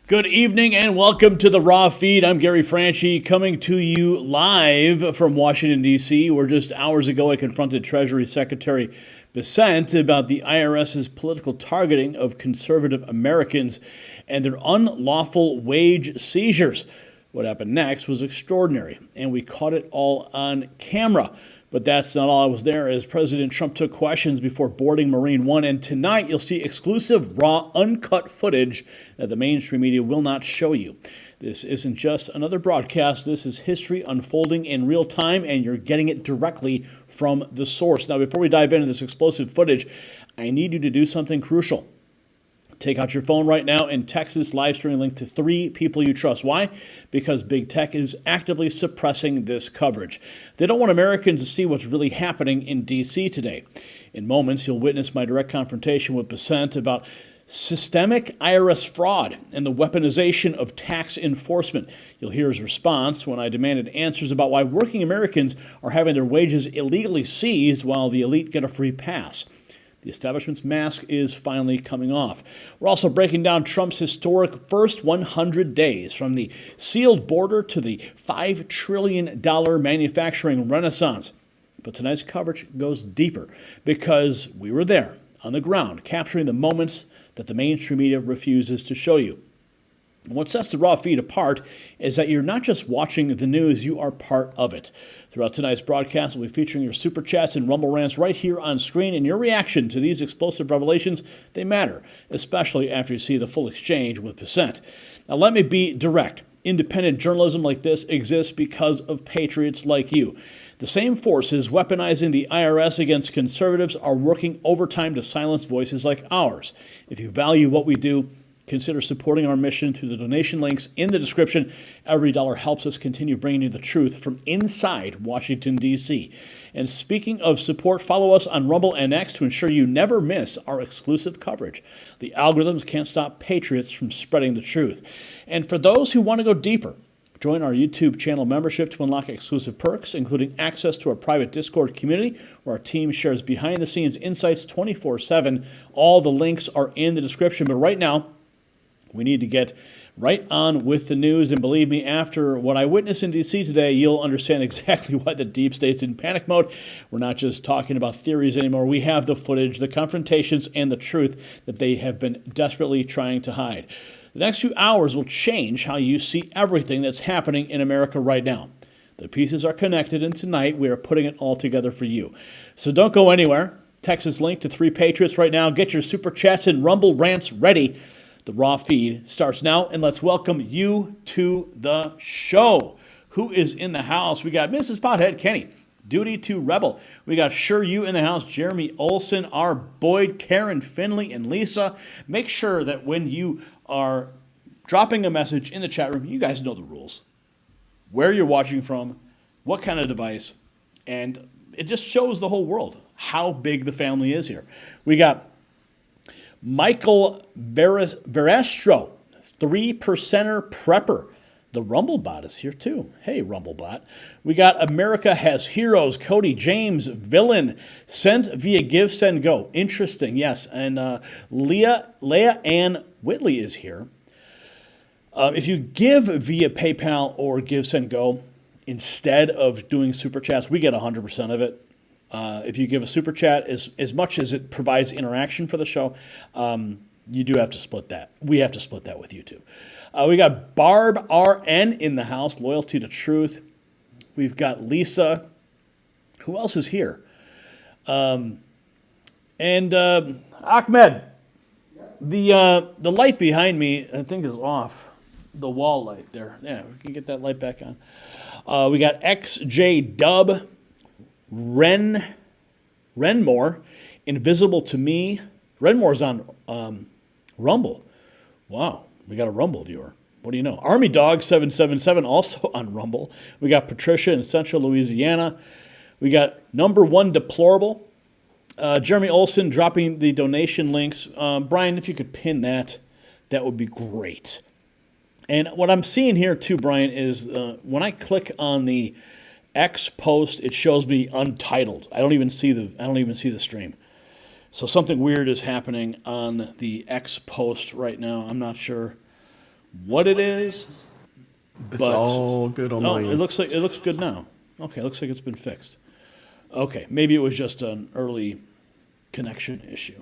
Good evening and welcome to the Raw Feed. I'm Gary Franchi coming to you live from Washington, D.C., where just hours ago I confronted Treasury Secretary Bessent about the IRS's political targeting of conservative Americans and their unlawful wage seizures. What happened next was extraordinary, and we caught it all on camera. But that's not all. I was there as President Trump took questions before boarding Marine One. And tonight you'll see exclusive, raw, uncut footage that the mainstream media will not show you. This isn't just another broadcast. This is history unfolding in real time, and you're getting it directly from the source. Now, before we dive into this explosive footage, I need you to do something crucial. Take out your phone right now and text this live streaming link to 3 people you trust. Why? Because big tech is actively suppressing this coverage. They don't want Americans to see what's really happening in D.C. today. In moments, you'll witness my direct confrontation with Bessent about systemic IRS fraud and the weaponization of tax enforcement. You'll hear his response when I demanded answers about why working Americans are having their wages illegally seized while the elite get a free pass. The establishment's mask is finally coming off. We're also breaking down Trump's historic first 100 days, from the sealed border to the $5 trillion manufacturing renaissance. But tonight's coverage goes deeper because we were there on the ground, capturing the moments that the mainstream media refuses to show you. And what sets the Raw Feed apart is that you're not just watching the news, you are part of it. Throughout tonight's broadcast, we'll be featuring your super chats and rumble rants right here on screen, and your reaction to these explosive revelations, they matter, especially after you see the full exchange with Bessent. Now, let me be direct. Independent journalism like this exists because of patriots like you. The same forces weaponizing the IRS against conservatives are working overtime to silence voices like ours. If you value what we do, consider supporting our mission through the donation links in the description. Every dollar helps us continue bringing you the truth from inside Washington, D.C. And speaking of support, follow us on Rumble and X to ensure you never miss our exclusive coverage. The algorithms can't stop patriots from spreading the truth. And for those who want to go deeper, join our YouTube channel membership to unlock exclusive perks, including access to our private Discord community, where our team shares behind-the-scenes insights 24/7. All the links are in the description. But right now, we need to get right on with the news, and believe me, after what I witnessed in D.C. today, you'll understand exactly why the deep state's in panic mode. We're not just talking about theories anymore. We have the footage, the confrontations, and the truth that they have been desperately trying to hide. The next few hours will change how you see everything that's happening in America right now. The pieces are connected, and tonight we are putting it all together for you. So don't go anywhere. Text this link to 3 Patriots right now. Get your super chats and rumble rants ready. The Raw Feed starts now, and let's welcome you to the show. Who is in the house? We got Mrs. Pothead Kenny, Duty to Rebel. We got Sure You in the house, Jeremy Olson, our Boyd, Karen, Finley, and Lisa. Make sure that when you are dropping a message in the chat room, you guys know the rules. Where you're watching from, what kind of device, and it just shows the whole world how big the family is here. We got Michael Verestro, 3%er prepper. The Rumblebot is here too. Hey, Rumblebot. We got America Has Heroes, Cody James, Villain, sent via Give, Send, Go. Interesting, yes. And Leah Ann Whitley is here. If you give via PayPal or Give, Send, Go, instead of doing Super Chats, we get 100% of it. If you give a super chat, as much as it provides interaction for the show, you do have to split that. We have to split that with YouTube. We got Barb RN in the house, Loyalty to Truth. We've got Lisa. Who else is here? And Ahmed. The light behind me, I think, is off. The wall light there. Yeah, we can get that light back on. We got XJ Dub. Renmore, Invisible to Me. Renmore's on Rumble. Wow, we got a Rumble viewer. What do you know? Army Dog 777 also on Rumble. We got Patricia in Central Louisiana. We got Number One Deplorable. Jeremy Olson dropping the donation links. Brian, if you could pin that, that would be great. And what I'm seeing here too, Brian, is when I click on the X post, it shows me untitled. I don't even see the stream. So something weird is happening on the X post right now. I'm not sure what it is. It's all good on my end. It looks good now. Okay, it looks like it's been fixed. Okay, maybe it was just an early connection issue.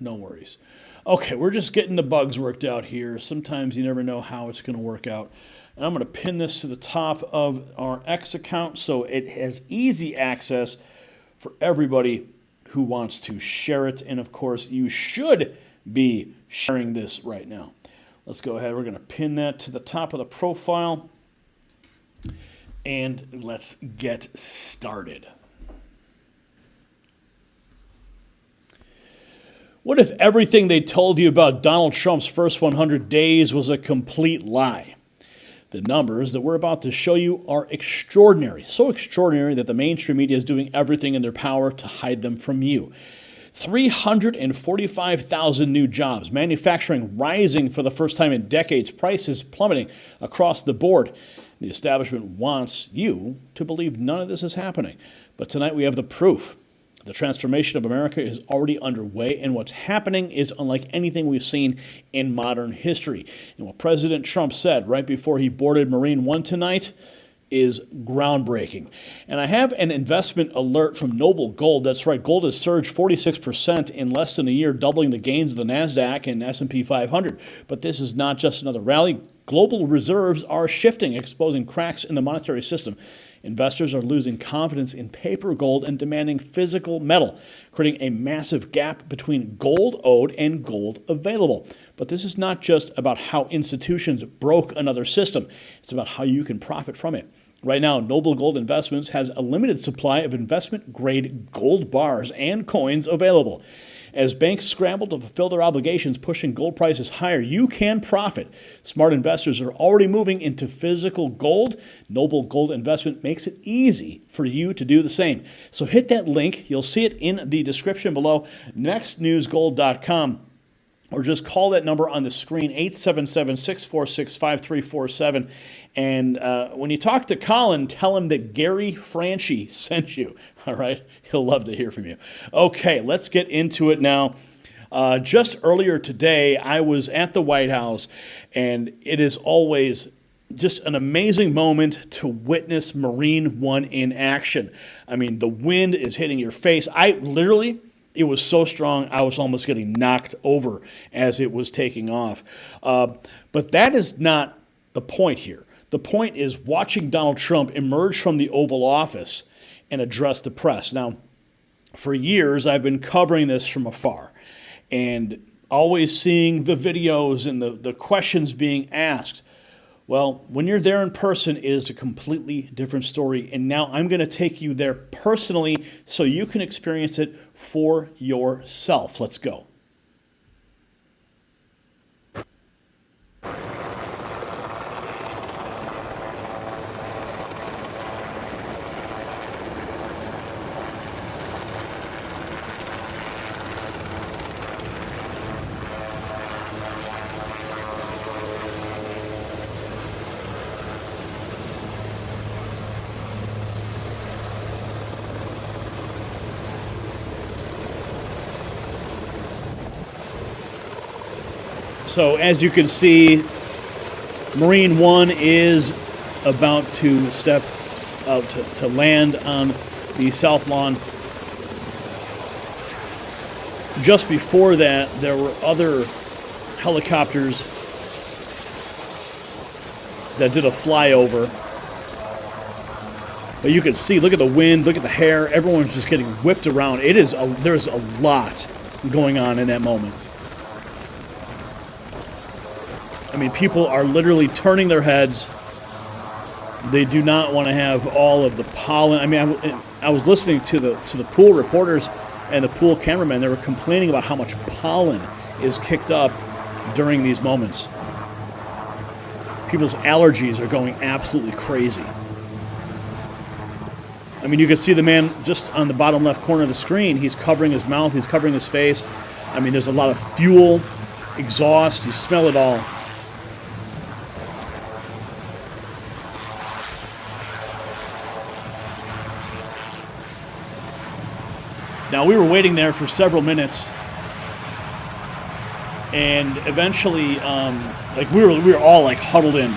No worries. Okay, we're just getting the bugs worked out here. Sometimes you never know how it's going to work out. And I'm going to pin this to the top of our X account so it has easy access for everybody who wants to share it. And of course, you should be sharing this right now. Let's go ahead. We're going to pin that to the top of the profile. And let's get started. What if everything they told you about Donald Trump's first 100 days was a complete lie? The numbers that we're about to show you are extraordinary, so extraordinary that the mainstream media is doing everything in their power to hide them from you. 345,000 new jobs, manufacturing rising for the first time in decades, prices plummeting across the board. The establishment wants you to believe none of this is happening. But tonight we have the proof. The transformation of America is already underway, and what's happening is unlike anything we've seen in modern history. And what President Trump said right before he boarded Marine One tonight is groundbreaking. And I have an investment alert from Noble Gold. That's right, gold has surged 46% in less than a year, doubling the gains of the NASDAQ and S&P 500. But this is not just another rally. Global reserves are shifting, exposing cracks in the monetary system. Investors are losing confidence in paper gold and demanding physical metal, creating a massive gap between gold owed and gold available. But this is not just about how institutions broke another system. It's about how you can profit from it. Right now, Noble Gold Investments has a limited supply of investment-grade gold bars and coins available. As banks scramble to fulfill their obligations, pushing gold prices higher, you can profit. Smart investors are already moving into physical gold. Noble Gold Investment makes it easy for you to do the same. So hit that link. You'll see it in the description below, nextnewsgold.com. Or just call that number on the screen, 877-646-5347. And when you talk to Colin, tell him that Gary Franchi sent you. All right? He'll love to hear from you. Okay, let's get into it now. Just earlier today, I was at the White House, and it is always just an amazing moment to witness Marine One in action. I mean, the wind is hitting your face. It was so strong, I was almost getting knocked over as it was taking off. But that is not the point here. The point is watching Donald Trump emerge from the Oval Office and address the press. Now, for years, I've been covering this from afar and always seeing the videos and the questions being asked. Well, when you're there in person, it is a completely different story. And now I'm going to take you there personally so you can experience it for yourself. Let's go. So as you can see, Marine One is about to step out to land on the South Lawn. Just before that, there were other helicopters that did a flyover. But you can see, look at the wind, look at the hair, everyone's just getting whipped around. There's a lot going on in that moment. I mean, people are literally turning their heads. They do not want to have all of the pollen. I mean, I was listening to the pool reporters and the pool cameramen. They were complaining about how much pollen is kicked up during these moments. People's allergies are going absolutely crazy. I mean, you can see the man just on the bottom left corner of the screen. He's covering his mouth. He's covering his face. I mean, there's a lot of fuel, exhaust. You smell it all. Now, we were waiting there for several minutes, and eventually a Like we were all like huddled in,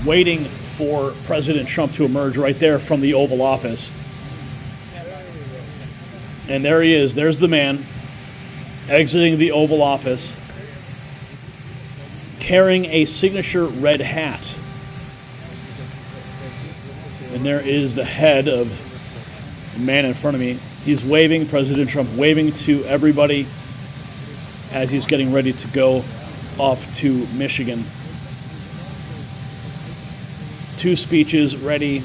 waiting for President Trump to emerge right there from the Oval Office. And there he is. There's the man exiting the Oval Office, carrying a signature red hat. And there is the head of the man in front of me. He's waving, President Trump waving to everybody as he's getting ready to go off to Michigan. 2 speeches ready,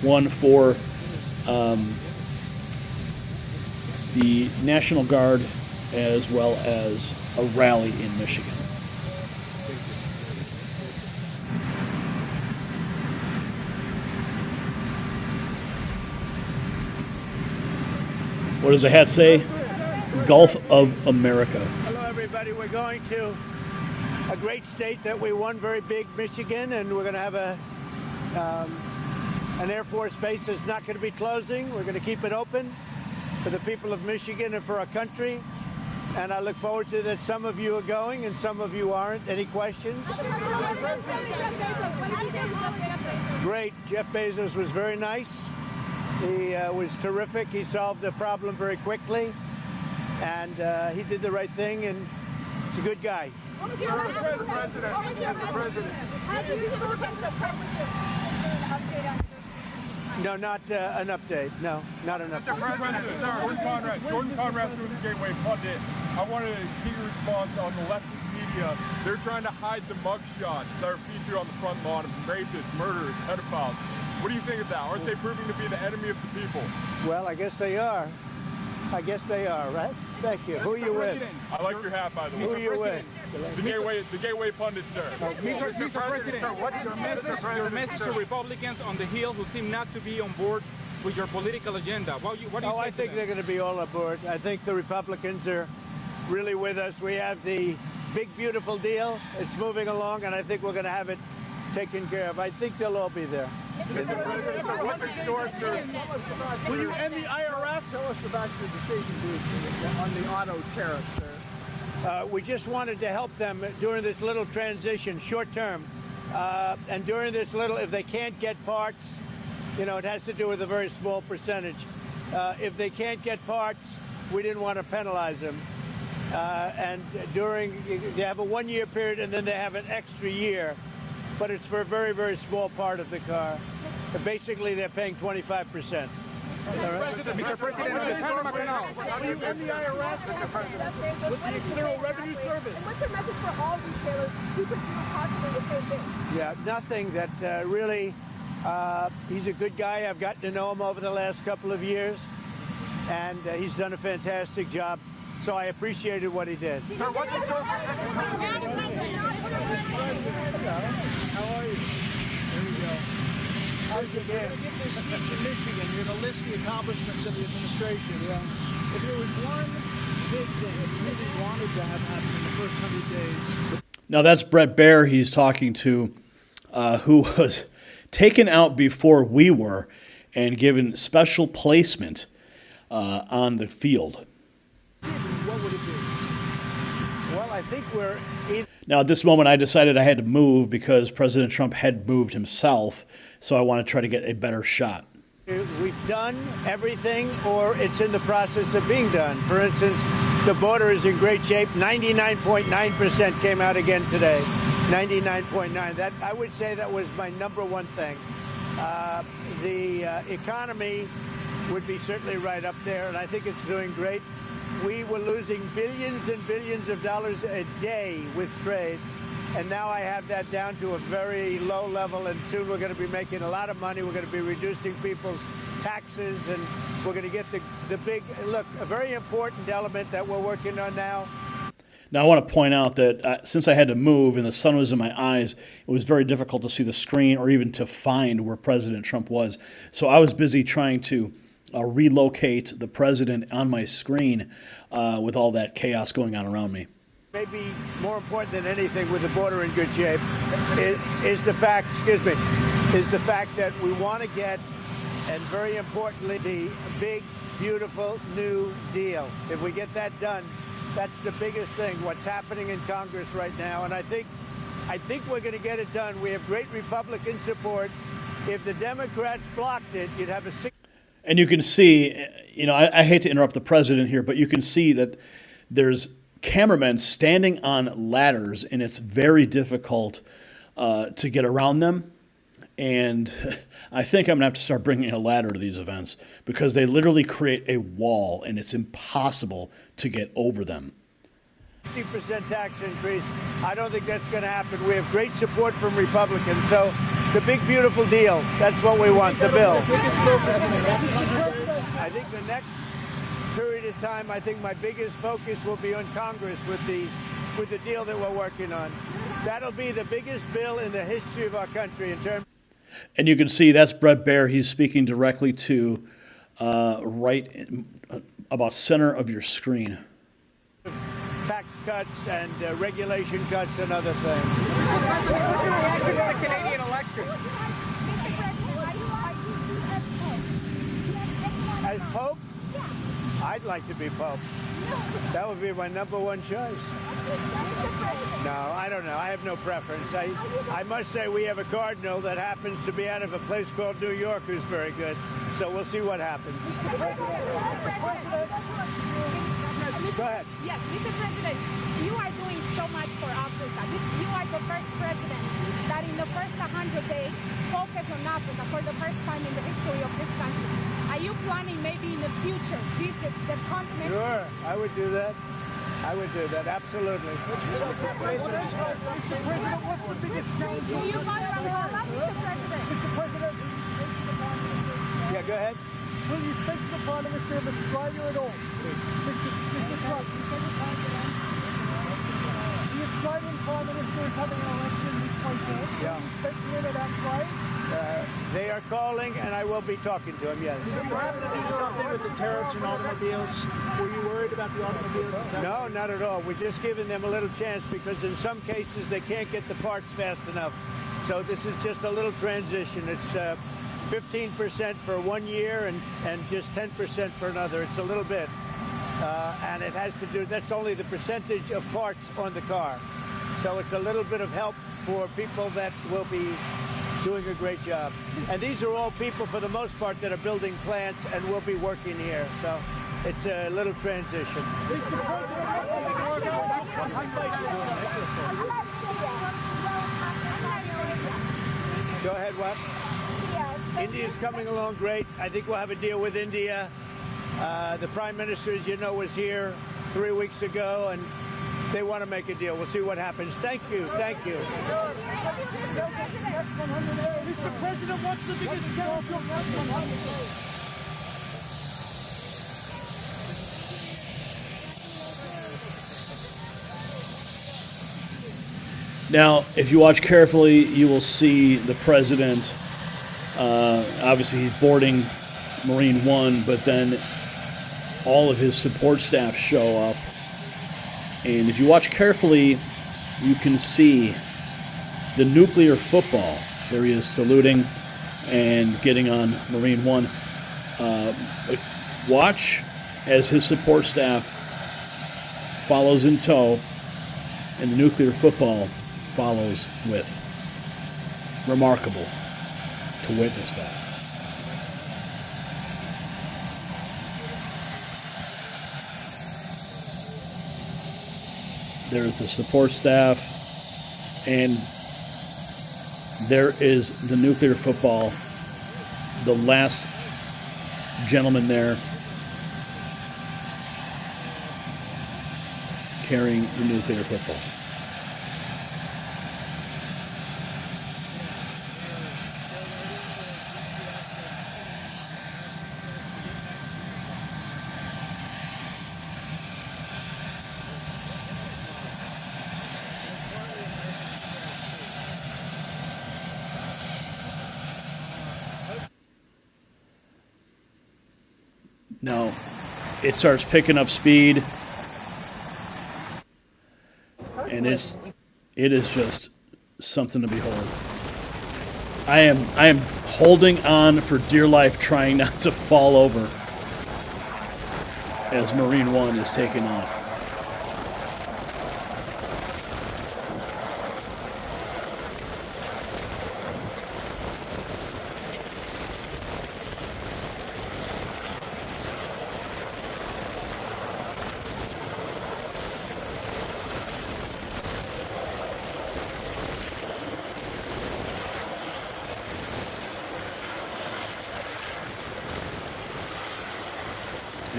one for the National Guard as well as a rally in Michigan. What does the hat say? Gulf of America. Hello, everybody. We're going to a great state that we won very big, Michigan, and we're going to have an Air Force base that's not going to be closing. We're going to keep it open for the people of Michigan and for our country. And I look forward to that. Some of you are going and some of you aren't. Any questions? Great. Jeff Bezos was very nice. He was terrific. He solved the problem very quickly. And he did the right thing, and he's a good guy. No, not an update. No, not an update. Mr. President, sir, Jordan Conrad's doing the Gateway pundit. I wanted to get your response on the leftist media. They're trying to hide the mugshots that are featured on the front lawn of rapists, murderers, pedophiles. What do you think of that? Aren't they proving to be the enemy of the people? Well, I guess they are. I guess they are, right? Thank you. Who are you with? I like your hat, by the way. Who are you with? The Gateway pundit, sir. Mr. President, what's your message to Republicans on the Hill who seem not to be on board with your political agenda? What do you say to I think them? they're going to be all aboard. I think the Republicans are really with us. We have the big, beautiful deal. It's moving along, and I think we're going to have it taken care of. I think they'll all be there. Mr. President, sir, what endorses? Will you end the IRS? Tell us about your decision on the auto tariffs, sir. We just wanted to help them during this little transition, short term. And during this little, if they can't get parts, you know, it has to do with a very small percentage. If they can't get parts, we didn't want to penalize them. And they have a 1-year period, and then they have an extra year. But it's for a very, very small part of the car. Basically, they're paying 25%. Mr. President, on the Panama Canal. Will you end the IRS with the Internal Revenue Service? And what's your message for all retailers who could do possibly the same thing? Yeah, nothing that really, he's a good guy. I've gotten to know him over the last couple of years, and he's done a fantastic job. So I appreciated what he did. Sir, what's your How are you? There you go. How's it been? Give this speech in Michigan. You're going to list the accomplishments of the administration. Yeah. If there was one big thing that you really wanted to have happen in the first 100 days. Now that's Brett Baer he's talking to, who was taken out before we were and given special placement on the field. What would it be? Well, I think we're either. Now, at this moment, I decided I had to move because President Trump had moved himself, so I want to try to get a better shot. We've done everything, or it's in the process of being done. For instance, the border is in great shape. 99.9% came out again today. 99.9. That, I would say, that was my number one thing. The economy would be certainly right up there, and I think it's doing great. We were losing billions and billions of dollars a day with trade, and now I have that down to a very low level, and soon we're going to be making a lot of money. We're going to be reducing people's taxes, and we're going to get the big, look, a very important element that we're working on now. Now, I want to point out that since I had to move and the sun was in my eyes, it was very difficult to see the screen or even to find where President Trump was. So I was busy trying to relocate the president on my screen with all that chaos going on around me. Maybe more important than anything, with the border in good shape, is the fact, is the fact that we want to get, and very importantly, the big, beautiful new deal. If we get that done, That's the biggest thing, what's happening in Congress right now. And I think we're going to get it done. We have great Republican support. If the Democrats blocked it, you'd have a And you can see, I hate to interrupt the president here, but you can see that there's cameramen standing on ladders, and it's very difficult to get around them. And I think I'm going to have to start bringing a ladder to these events because they literally create a wall, and it's impossible to get over them. 60% tax increase. I don't think that's going to happen. We have great support from Republicans. So the big, beautiful deal, that's what we want, the bill. I think the next period of time, I think my biggest focus will be on Congress with the deal that we're working on. That'll be the biggest bill in the history of our country in terms. And you can see that's Bret Baier. He's speaking directly to about center of your screen. Tax cuts and regulation cuts and other things. The Canadian election. As Pope? I'd like to be Pope. That would be my number one choice. No, I don't know. I have no preference. I must say we have a cardinal that happens to be out of a place called New York who's very good. So we'll see what happens. Go ahead. Yes, Mr. President, you are doing so much for Africa. You are the first president that in the first 100 days focused on Africa for the first time in the history of this country. Are you planning maybe in the future visit the continent? Sure, I would do that. I would do that, absolutely. Mr. President, what's the biggest change? Do you want to Mr. President? Yeah, go ahead. Will you speak to the Prime Minister of Australia at all? Mr. Trump, the Australian Prime Minister is having an election this weekend. Yeah. Will you speak to him about trade? They are calling, and I will be talking to him, yes. Did you happen to do something with the tariffs and automobiles? Were you worried about the automobiles? No, not at all. We're just giving them a little chance because in some cases they can't get the parts fast enough. So this is just a little transition. It's 15% for 1 year and just 10% for another. It's a little bit. And it has to do, that's only the percentage of parts on the car. So it's a little bit of help for people that will be doing a great job. And these are all people, for the most part, that are building plants and will be working here. So it's a little transition. Go ahead, what? India's coming along great. I think we'll have a deal with India. The Prime Minister, as you know, was here 3 weeks ago, and they want to make a deal. We'll see what happens. Thank you. Thank you. Mr. President, what's the biggest challenge of Now, if you watch carefully, you will see the president. Obviously, he's boarding Marine One, but then all of his support staff show up. And if you watch carefully, you can see the nuclear football. There he is saluting and getting on Marine One. But watch as his support staff follows in tow, and the nuclear football follows with. Remarkable to witness that. There's the support staff, and there is the nuclear football, the last gentleman there carrying the nuclear football. No, it starts picking up speed, and it is just something to behold. I am holding on for dear life, trying not to fall over as Marine One is taking off.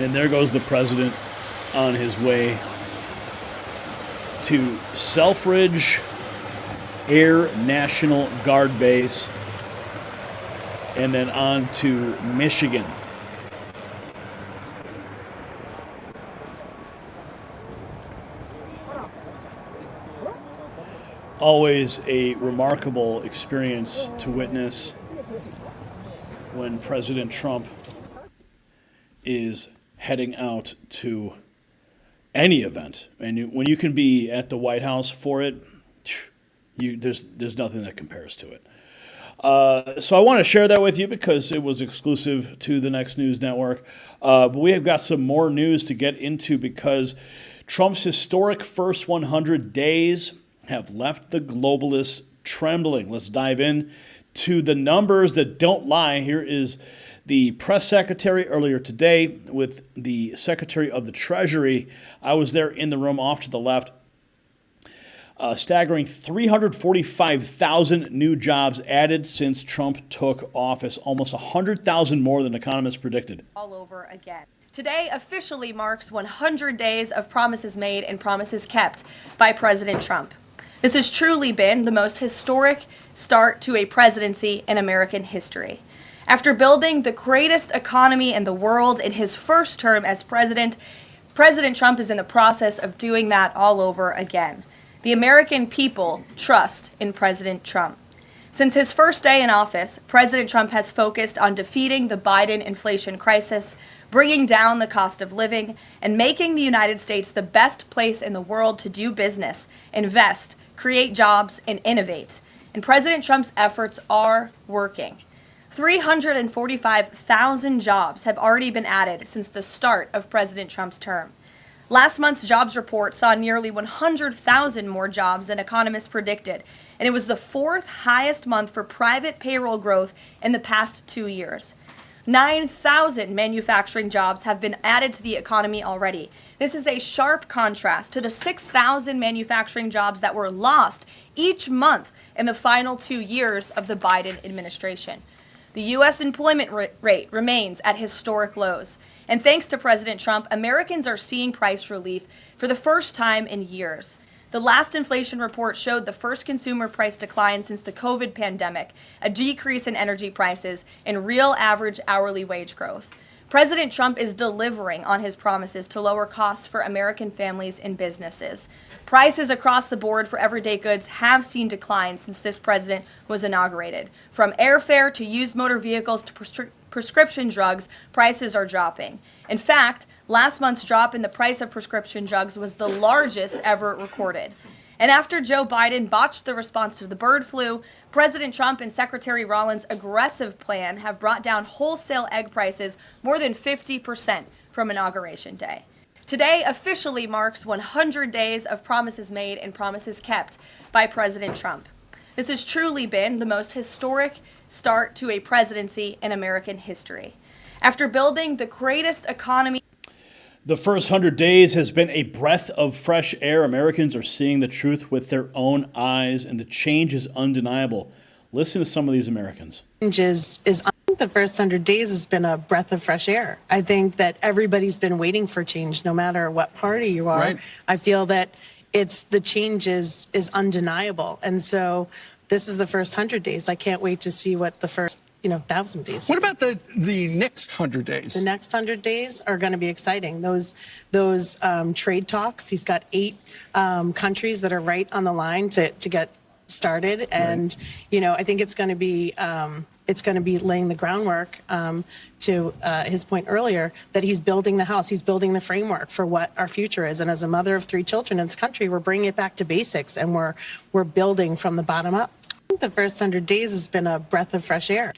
And there goes the president on his way to Selfridge Air National Guard Base and then on to Michigan. Always a remarkable experience to witness when President Trump is heading out to any event. And when you can be at the White House for it, there's nothing that compares to it. So I want to share that with you because it was exclusive to the Next News Network. But we have got some more news to get into because Trump's historic first 100 days have left the globalists trembling. Let's dive in to the numbers that don't lie. Here is the press secretary earlier today with the Secretary of the Treasury. I was there in the room off to the left. Staggering 345,000 new jobs added since Trump took office, almost 100,000 more than economists predicted. All over again. Today officially marks 100 days of promises made and promises kept by President Trump. This has truly been the most historic start to a presidency in American history. After building the greatest economy in the world in his first term as president, President Trump is in the process of doing that all over again. The American people trust in President Trump. Since his first day in office, President Trump has focused on defeating the Biden inflation crisis, bringing down the cost of living, and making the United States the best place in the world to do business, invest, create jobs, and innovate. And President Trump's efforts are working. 345,000 jobs have already been added since the start of President Trump's term. Last month's jobs report saw nearly 100,000 more jobs than economists predicted, and it was the fourth highest month for private payroll growth in the past 2 years. 9,000 manufacturing jobs have been added to the economy already. This is a sharp contrast to the 6,000 manufacturing jobs that were lost each month in the final 2 years of the Biden administration. The U.S. employment rate remains at historic lows. And thanks to President Trump, Americans are seeing price relief for the first time in years. The last inflation report showed the first consumer price decline since the COVID pandemic, a decrease in energy prices, and real average hourly wage growth. President Trump is delivering on his promises to lower costs for American families and businesses. Prices across the board for everyday goods have seen declines since this president was inaugurated. From airfare to used motor vehicles to prescription drugs, prices are dropping. In fact, last month's drop in the price of prescription drugs was the largest ever recorded. And after Joe Biden botched the response to the bird flu, President Trump and Secretary Rollins' aggressive plan have brought down wholesale egg prices more than 50% from Inauguration Day. Today officially marks 100 days of promises made and promises kept by President Trump. This has truly been the most historic start to a presidency in American history. After building the greatest economy. The first 100 days has been a breath of fresh air. Americans are seeing the truth with their own eyes, and the change is undeniable. Listen to some of these Americans. I think the first 100 days has been a breath of fresh air. I think that everybody's been waiting for change, no matter what party you are. Right. I feel that the change is undeniable. And so this is the first 100 days. I can't wait to see what the first 1,000 days. What about the next 100 days? The next 100 days are going to be exciting. Those trade talks. He's got 8 countries that are right on the line to get started, and I think it's going to be laying the groundwork to his point earlier that he's building the house. He's building the framework for what our future is. And as a mother of 3 children in this country, we're bringing it back to basics, and we're building from the bottom up. I think the first 100 days has been a breath of fresh air.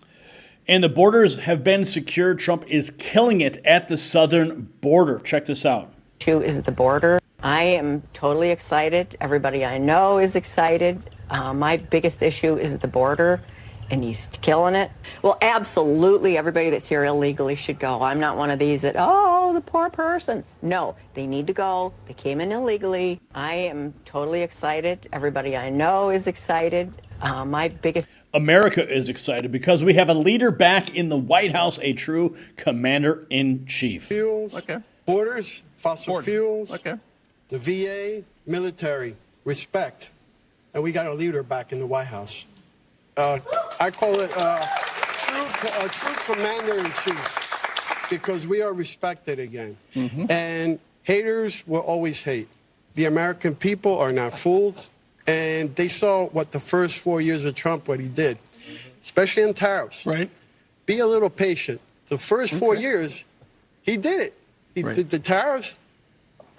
And the borders have been secured. Trump is killing it at the southern border. Check this out. Issue is at the border. I am totally excited. Everybody I know is excited. My biggest issue is at the border, and he's killing it. Well, absolutely, everybody that's here illegally should go. I'm not one of these that, the poor person. No, they need to go. They came in illegally. I am totally excited. Everybody I know is excited. My biggest... America is excited because we have a leader back in the White House, a true commander-in-chief. Fuels, borders, fossil fuels, the VA, military, respect. And we got a leader back in the White House. I call it a true commander-in-chief because we are respected again. And haters will always hate. The American people are not fools. And they saw what the first 4 years of Trump, what he did, especially in tariffs. Right. Be a little patient. The first 4 years, he did it. He did the tariffs,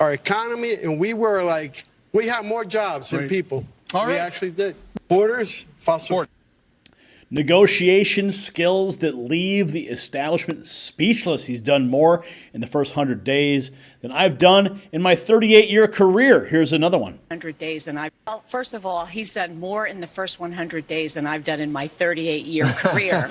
our economy, and we were like, we have more jobs than people. We actually did. Borders, fossil. Negotiation skills that leave the establishment speechless. He's done more in the first 100 days than I've done in my 38-year career. Here's another one. 100 days, and well, first of all, he's done more in the first 100 days than I've done in my 38-year career.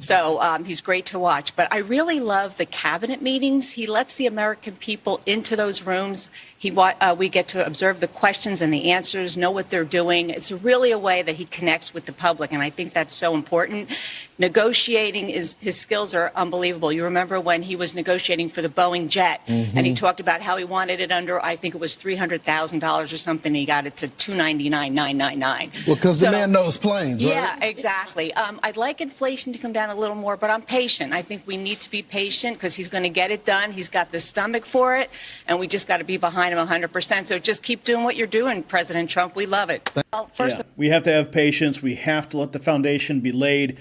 So he's great to watch. But I really love the cabinet meetings. He lets the American people into those rooms. We get to observe the questions and the answers, know what they're doing. It's really a way that he connects with the public, and I think that's so important. Negotiating, his skills are unbelievable. You remember when he was negotiating for the Boeing jet, and he talked about how he wanted it under, I think it was $300,000 or something. He got it to $299,999. Well, because the man knows planes, right? Yeah, exactly. I'd like inflation to come down a little more, but I'm patient. I think we need to be patient because he's going to get it done. He's got the stomach for it, and we just got to be behind him 100%. So just keep doing what you're doing, President Trump. We love it. Well, we have to have patience. We have to let the foundation be laid.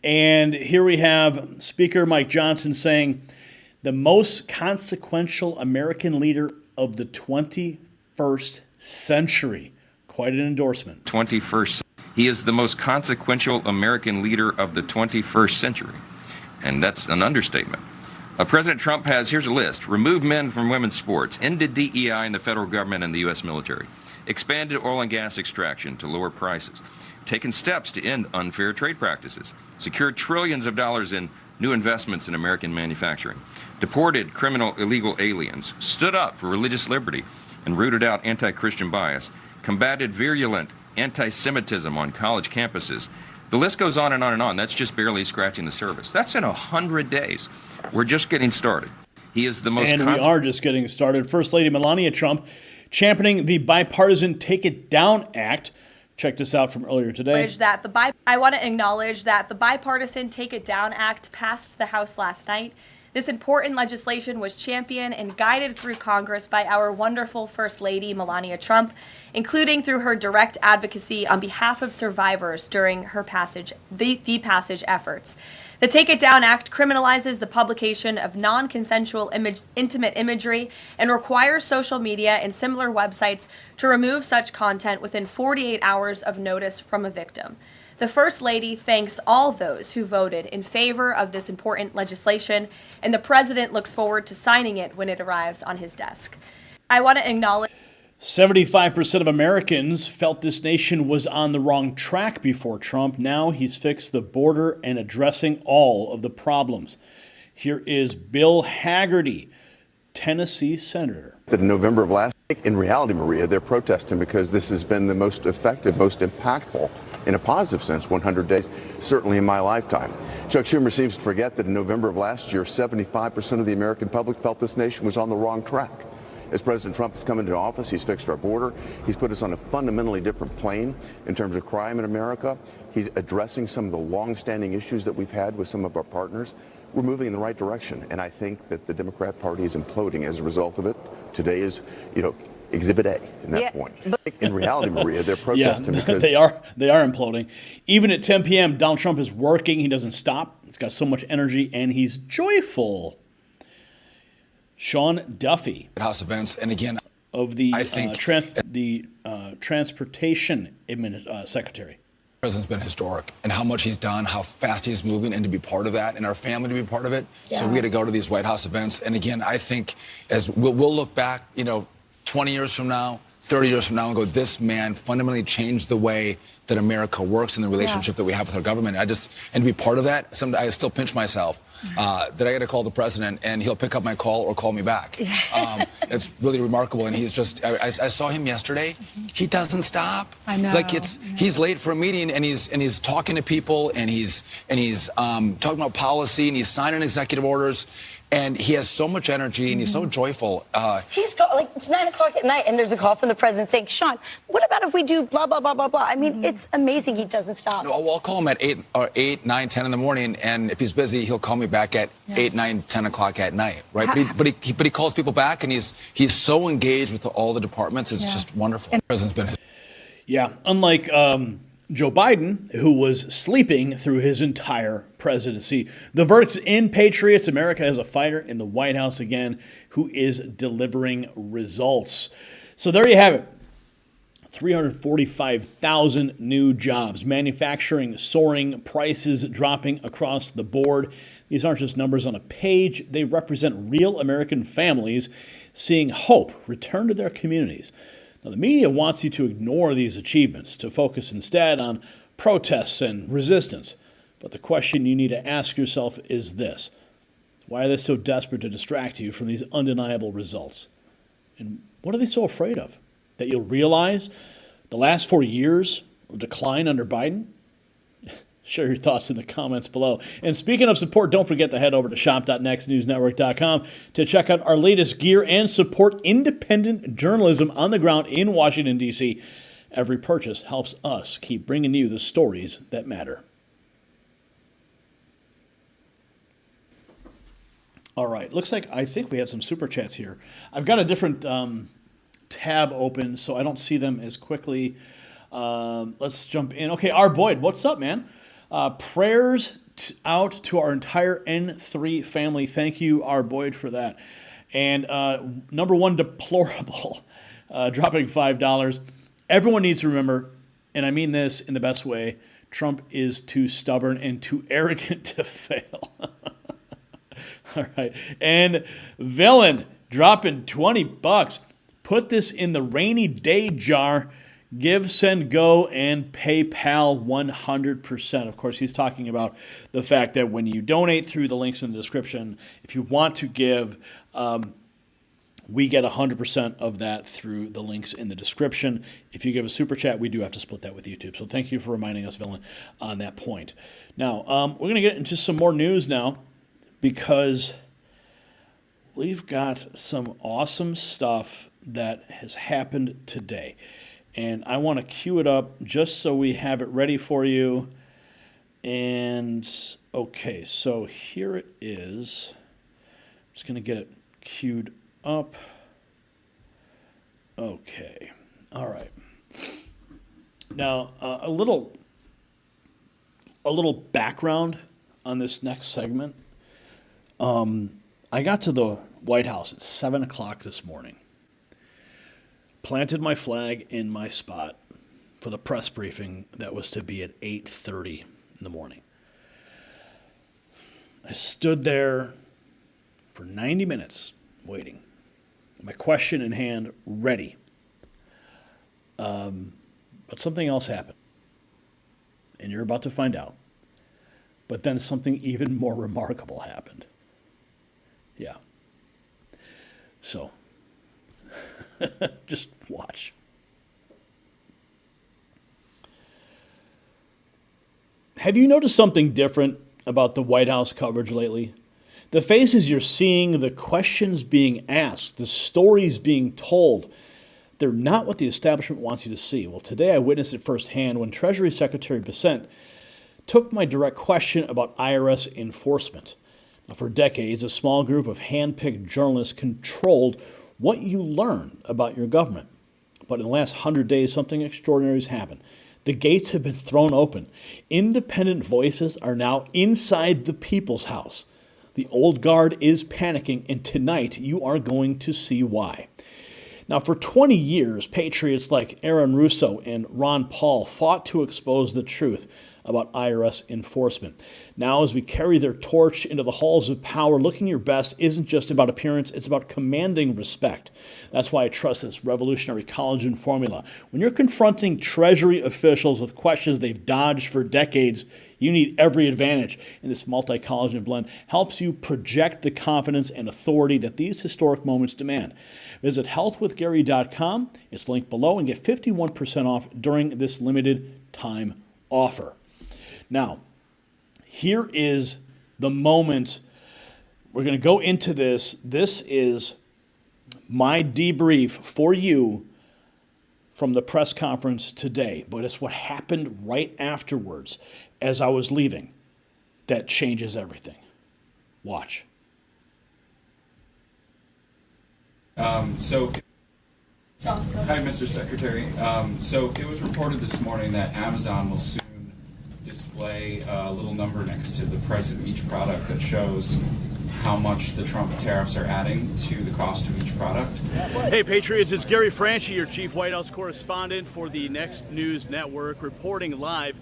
And here we have Speaker Mike Johnson saying, the most consequential American leader of the 21st century. Quite an endorsement. 21st. He is the most consequential American leader of the 21st century. And that's an understatement. President Trump has, here's a list, removed men from women's sports, ended DEI in the federal government and the U.S. military, expanded oil and gas extraction to lower prices, taken steps to end unfair trade practices, secured trillions of dollars in new investments in American manufacturing, deported criminal illegal aliens, stood up for religious liberty and rooted out anti-Christian bias, combated virulent anti-Semitism on college campuses. The list goes on and on and on. That's just barely scratching the surface. That's in 100 days. We're just getting started. He is the most... And we are just getting started. First Lady Melania Trump championing the bipartisan Take It Down Act. Check this out from earlier today. I want to acknowledge that the bipartisan Take It Down Act passed the House last night. This important legislation was championed and guided through Congress by our wonderful First Lady, Melania Trump, including through her direct advocacy on behalf of survivors during her passage, the passage efforts. The Take It Down Act criminalizes the publication of non-consensual intimate imagery and requires social media and similar websites to remove such content within 48 hours of notice from a victim. The First Lady thanks all those who voted in favor of this important legislation, and the President looks forward to signing it when it arrives on his desk. I want to acknowledge 75% of Americans felt this nation was on the wrong track before Trump. Now he's fixed the border and addressing all of the problems. Here is Bill Hagerty, Tennessee Senator. In November of last year, in reality, Maria, they're protesting because this has been the most effective, most impactful, in a positive sense, 100 days, certainly in my lifetime. Chuck Schumer seems to forget that in November of last year, 75% of the American public felt this nation was on the wrong track. As President Trump has come into office, he's fixed our border. He's put us on a fundamentally different plane in terms of crime in America. He's addressing some of the long-standing issues that we've had with some of our partners. We're moving in the right direction, and I think that the Democrat Party is imploding as a result of it. Today is, Exhibit A in that point. In reality, Maria, they're protesting because they are imploding. Even at 10 p.m., Donald Trump is working. He doesn't stop. He's got so much energy, and he's joyful. Sean Duffy, House events, and again, of the Transportation Secretary. The president's been historic, and how much he's done, how fast he's moving, and to be part of that, and our family to be part of it. Yeah. So we got to go to these White House events, and again, I think as we'll look back, 20 years from now, 30 years from now and go, this man fundamentally changed the way that America works and the relationship that we have with our government. And to be part of that, I still pinch myself that I got to call the president and he'll pick up my call or call me back. It's really remarkable. And he's just, I saw him yesterday. He doesn't stop. I know. Like he's late for a meeting and he's talking to people and he's talking about policy and he's signing executive orders. And he has so much energy and he's so joyful. It's 9 o'clock at night and there's a call from the president saying, Sean, what about if we do blah, blah, blah, blah, blah? I mean, it's amazing he doesn't stop. No, I'll call him at 8, 9, 10 in the morning. And if he's busy, he'll call me back at 8, 9, 10 o'clock at night. Right. But he calls people back and he's so engaged with all the departments. It's just wonderful. The president's been. Yeah. Unlike Joe Biden, who was sleeping through his entire presidency. The verdict's in, Patriots. America has a fighter in the White House again who is delivering results. So there you have it. 345,000 new jobs. Manufacturing soaring, prices dropping across the board. These aren't just numbers on a page. They represent real American families seeing hope return to their communities. Now, the media wants you to ignore these achievements, to focus instead on protests and resistance. But the question you need to ask yourself is this: why are they so desperate to distract you from these undeniable results? And what are they so afraid of? That you'll realize the last 4 years of decline under Biden? Share your thoughts in the comments below. And speaking of support, don't forget to head over to shop.nextnewsnetwork.com to check out our latest gear and support independent journalism on the ground in Washington, D.C. Every purchase helps us keep bringing you the stories that matter. All right, looks like I think we have some super chats here. I've got a different tab open, so I don't see them as quickly. Let's jump in. Okay, R. Boyd, what's up, man? Prayers out to our entire N3 family. Thank you, R. Boyd, for that. And number one, deplorable, dropping $5. Everyone needs to remember, and I mean this in the best way, Trump is too stubborn and too arrogant to fail. All right. And Villain, dropping $20. Put this in the rainy day jar. Give, send, go, and PayPal 100%. Of course, he's talking about the fact that when you donate through the links in the description, if you want to give, we get 100% of that through the links in the description. If you give a super chat, we do have to split that with YouTube. So thank you for reminding us, Villain, on that point. Now, we're going to get into some more news now because we've got some awesome stuff that has happened today. And I want to cue it up just so we have it ready for you. And, okay, so here it is. I'm just going to get it queued up. Okay, all right. Now, a little background on this next segment. I got to the White House at 7 o'clock this morning. Planted my flag in my spot for the press briefing that was to be at 8:30 in the morning. I stood there for 90 minutes waiting, my question in hand, ready. But something else happened, and you're about to find out. But then something even more remarkable happened. Yeah. So, just watch. Have you noticed something different about the White House coverage lately? The faces you're seeing, the questions being asked, the stories being told, they're not what the establishment wants you to see. Well, today I witnessed it firsthand when Treasury Secretary Bessent took my direct question about IRS enforcement. Now, for decades, a small group of hand-picked journalists controlled what you learn about your government. But in the last 100 days, something extraordinary has happened. The gates have been thrown open. Independent voices are now inside the people's house. The old guard is panicking, and tonight you are going to see why. Now, for 20 years, patriots like Aaron Russo and Ron Paul fought to expose the truth about IRS enforcement. Now, as we carry their torch into the halls of power, looking your best isn't just about appearance, it's about commanding respect. That's why I trust this revolutionary collagen formula. When you're confronting Treasury officials with questions they've dodged for decades, you need every advantage. And this multi-collagen blend helps you project the confidence and authority that these historic moments demand. Visit healthwithgary.com. It's linked below and get 51% off during this limited time offer. Now, here is the moment. We're going to go into this. This is my debrief for you from the press conference today, but it's what happened right afterwards as I was leaving that changes everything. Watch. Hi, Mr. Secretary. So it was reported this morning that Amazon will soon display a little number next to the price of each product that shows how much the Trump tariffs are adding to the cost of each product. Hey, Patriots, it's Gary Franchi, your chief White House correspondent for the Next News Network, reporting live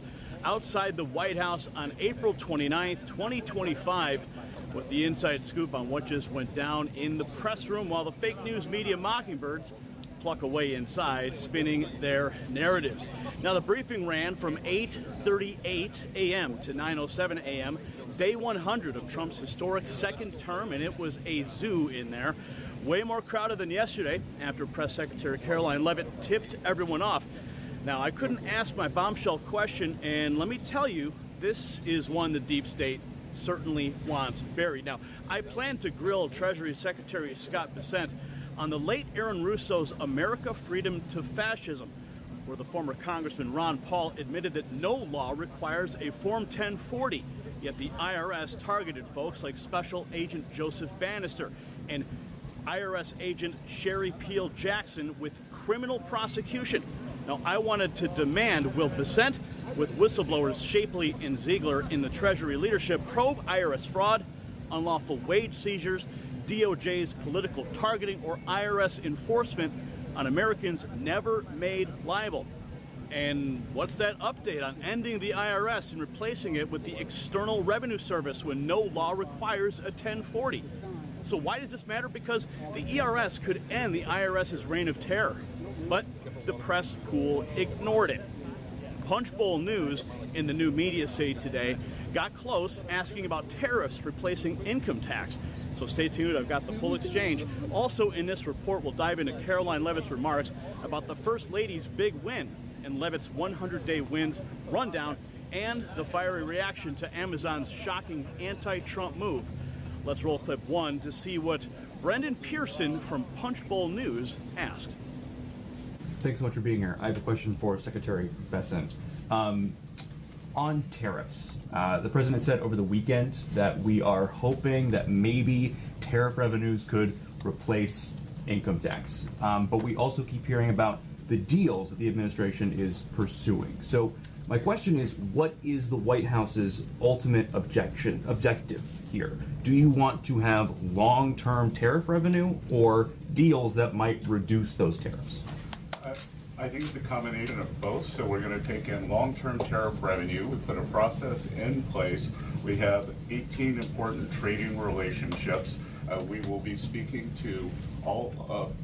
outside the White House on April 29th, 2025, with the inside scoop on what just went down in the press room while the fake news media mockingbirds pluck away inside, spinning their narratives. Now, the briefing ran from 8:38 a.m. to 9:07 a.m., day 100 of Trump's historic second term, and it was a zoo in there. Way more crowded than yesterday after Press Secretary Caroline Leavitt tipped everyone off. Now, I couldn't ask my bombshell question, and let me tell you, this is one the deep state certainly wants buried. Now, I plan to grill Treasury Secretary Scott Bessent on the late Aaron Russo's America Freedom to Fascism, where the former Congressman Ron Paul admitted that no law requires a Form 1040, yet the IRS targeted folks like Special Agent Joseph Bannister and IRS Agent Sherry Peel Jackson with criminal prosecution. Now, I wanted to demand, will Bessent, with whistleblowers Shapley and Ziegler in the Treasury leadership, probe IRS fraud, unlawful wage seizures, DOJ's political targeting, or IRS enforcement on Americans never made liable? And what's that update on ending the IRS and replacing it with the External Revenue Service when no law requires a 1040? So why does this matter? Because the ERS could end the IRS's reign of terror, but the press pool ignored it. Punchbowl News in the new media say today got close, asking about tariffs replacing income tax. So stay tuned, I've got the full exchange. Also in this report, we'll dive into Caroline Leavitt's remarks about the First Lady's big win and Leavitt's 100-day wins rundown and the fiery reaction to Amazon's shocking anti-Trump move. Let's roll clip 1 to see what Brendan Pearson from Punchbowl News asked. Thanks so much for being here. I have a question for Secretary Bessent. On tariffs, the president said over the weekend that we are hoping that maybe tariff revenues could replace income tax. But we also keep hearing about the deals that the administration is pursuing. So my question is, what is the White House's ultimate objective here? Do you want to have long-term tariff revenue or deals that might reduce those tariffs? I think it's a combination of both. So we're going to take in long-term tariff revenue. We put a process in place. We have 18 important trading relationships. We will be speaking to all of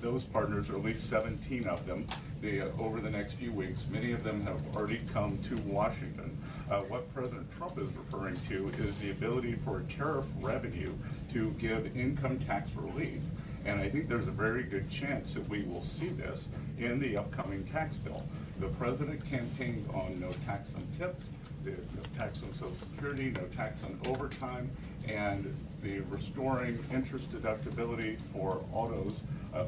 those partners, or at least 17 of them, over the next few weeks. Many of them have already come to Washington. What President Trump is referring to is the ability for tariff revenue to give income tax relief. And I think there's a very good chance that we will see this in the upcoming tax bill. The president campaigned on no tax on tips, no tax on Social Security, no tax on overtime, and the restoring interest deductibility for autos,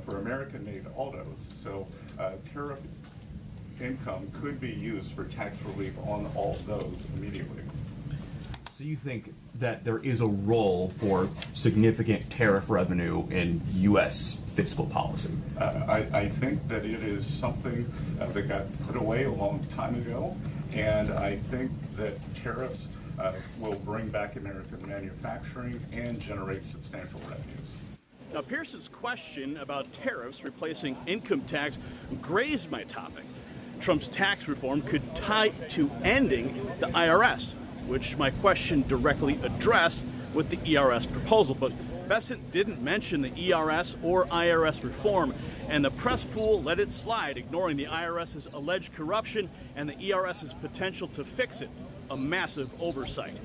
for American-made autos. So tariff income could be used for tax relief on all those immediately. So you think that there is a role for significant tariff revenue in U.S. fiscal policy? I think that it is something that got put away a long time ago, and I think that tariffs will bring back American manufacturing and generate substantial revenues. Now, Pearson's question about tariffs replacing income tax grazed my topic. Trump's tax reform could tie to ending the IRS, which my question directly addressed with the ERS proposal. But Bessent didn't mention the ERS or IRS reform, and the press pool let it slide, ignoring the IRS's alleged corruption and the ERS's potential to fix it, a massive oversight.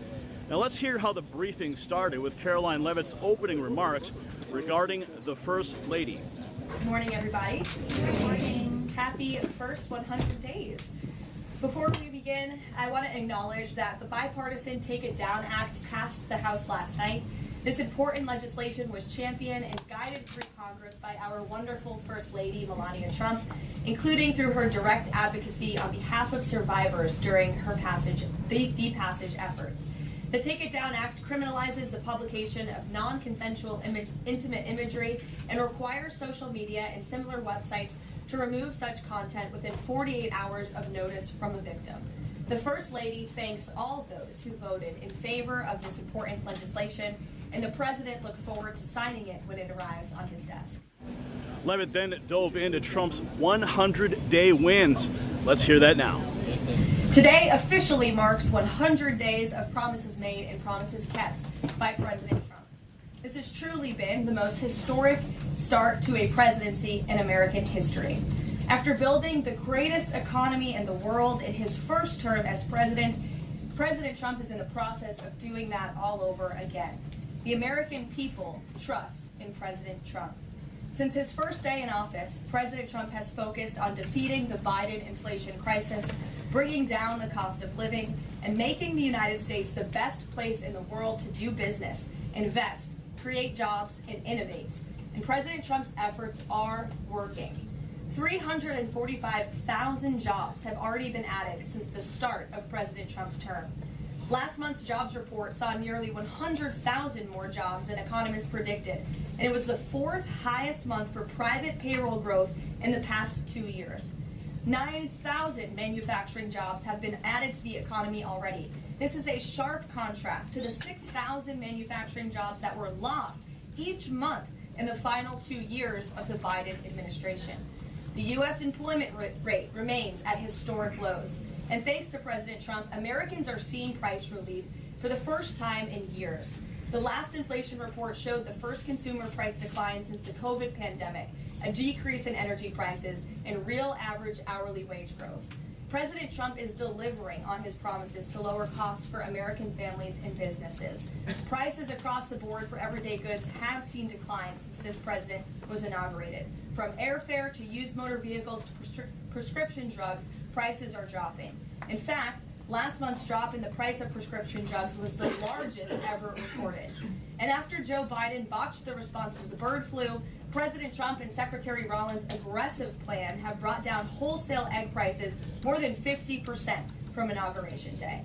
Now let's hear how the briefing started with Caroline Leavitt's opening remarks regarding the First Lady. Good morning, everybody. Good morning. Happy first 100 days. Before we begin, I want to acknowledge that the bipartisan Take It Down Act passed the House last night. This important legislation was championed and guided through Congress by our wonderful First Lady, Melania Trump, including through her direct advocacy on behalf of survivors during her passage, the passage efforts. The Take It Down Act criminalizes the publication of non-consensual intimate imagery and requires social media and similar websites to remove such content within 48 hours of notice from a victim. The First Lady thanks all those who voted in favor of this important legislation, and the President looks forward to signing it when it arrives on his desk. Leavitt then dove into Trump's 100-day wins. Let's hear that now. Today officially marks 100 days of promises made and promises kept by President Trump. This has truly been the most historic start to a presidency in American history. After building the greatest economy in the world in his first term as president, President Trump is in the process of doing that all over again. The American people trust in President Trump. Since his first day in office, President Trump has focused on defeating the Biden inflation crisis, bringing down the cost of living, and making the United States the best place in the world to do business, invest, create jobs, and innovate. And President Trump's efforts are working. 345,000 jobs have already been added since the start of President Trump's term. Last month's jobs report saw nearly 100,000 more jobs than economists predicted, and it was the fourth highest month for private payroll growth in the past 2 years. 9,000 manufacturing jobs have been added to the economy already. This is a sharp contrast to the 6,000 manufacturing jobs that were lost each month in the final 2 years of the Biden administration. The U.S. employment rate remains at historic lows. And thanks to President Trump, Americans are seeing price relief for the first time in years. The last inflation report showed the first consumer price decline since the COVID pandemic, a decrease in energy prices, and real average hourly wage growth. President Trump is delivering on his promises to lower costs for American families and businesses. Prices across the board for everyday goods have seen declines since this president was inaugurated. From airfare to used motor vehicles to prescription drugs, prices are dropping. In fact, last month's drop in the price of prescription drugs was the largest ever recorded. And after Joe Biden botched the response to the bird flu, President Trump and Secretary Rollins' aggressive plan have brought down wholesale egg prices more than 50% from Inauguration Day.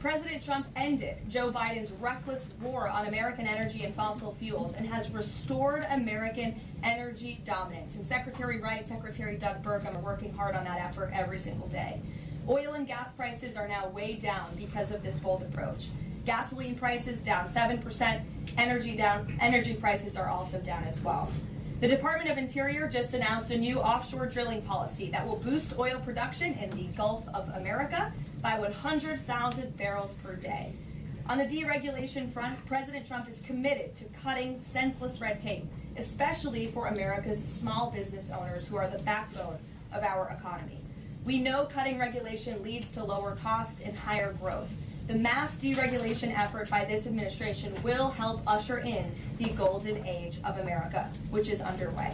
President Trump ended Joe Biden's reckless war on American energy and fossil fuels and has restored American energy dominance. And Secretary Wright, Secretary Doug Burgum are working hard on that effort every single day. Oil and gas prices are now way down because of this bold approach. Gasoline prices down 7%, energy prices are also down as well. The Department of Interior just announced a new offshore drilling policy that will boost oil production in the Gulf of America by 100,000 barrels per day. On the deregulation front, President Trump is committed to cutting senseless red tape, especially for America's small business owners who are the backbone of our economy. We know cutting regulation leads to lower costs and higher growth. The mass deregulation effort by this administration will help usher in the golden age of America, which is underway.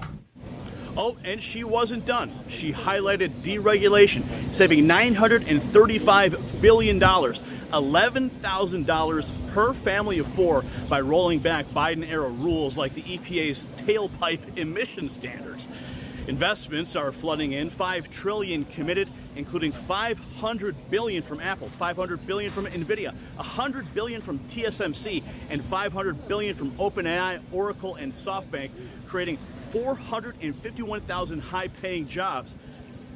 Oh, and she wasn't done. She highlighted deregulation, saving $935 billion, $11,000 per family of four by rolling back Biden-era rules like the EPA's tailpipe emission standards. Investments are flooding in, $5 trillion committed, including $500 billion from Apple, $500 billion from NVIDIA, $100 billion from TSMC, and $500 billion from OpenAI, Oracle, and SoftBank, creating 451,000 high-paying jobs.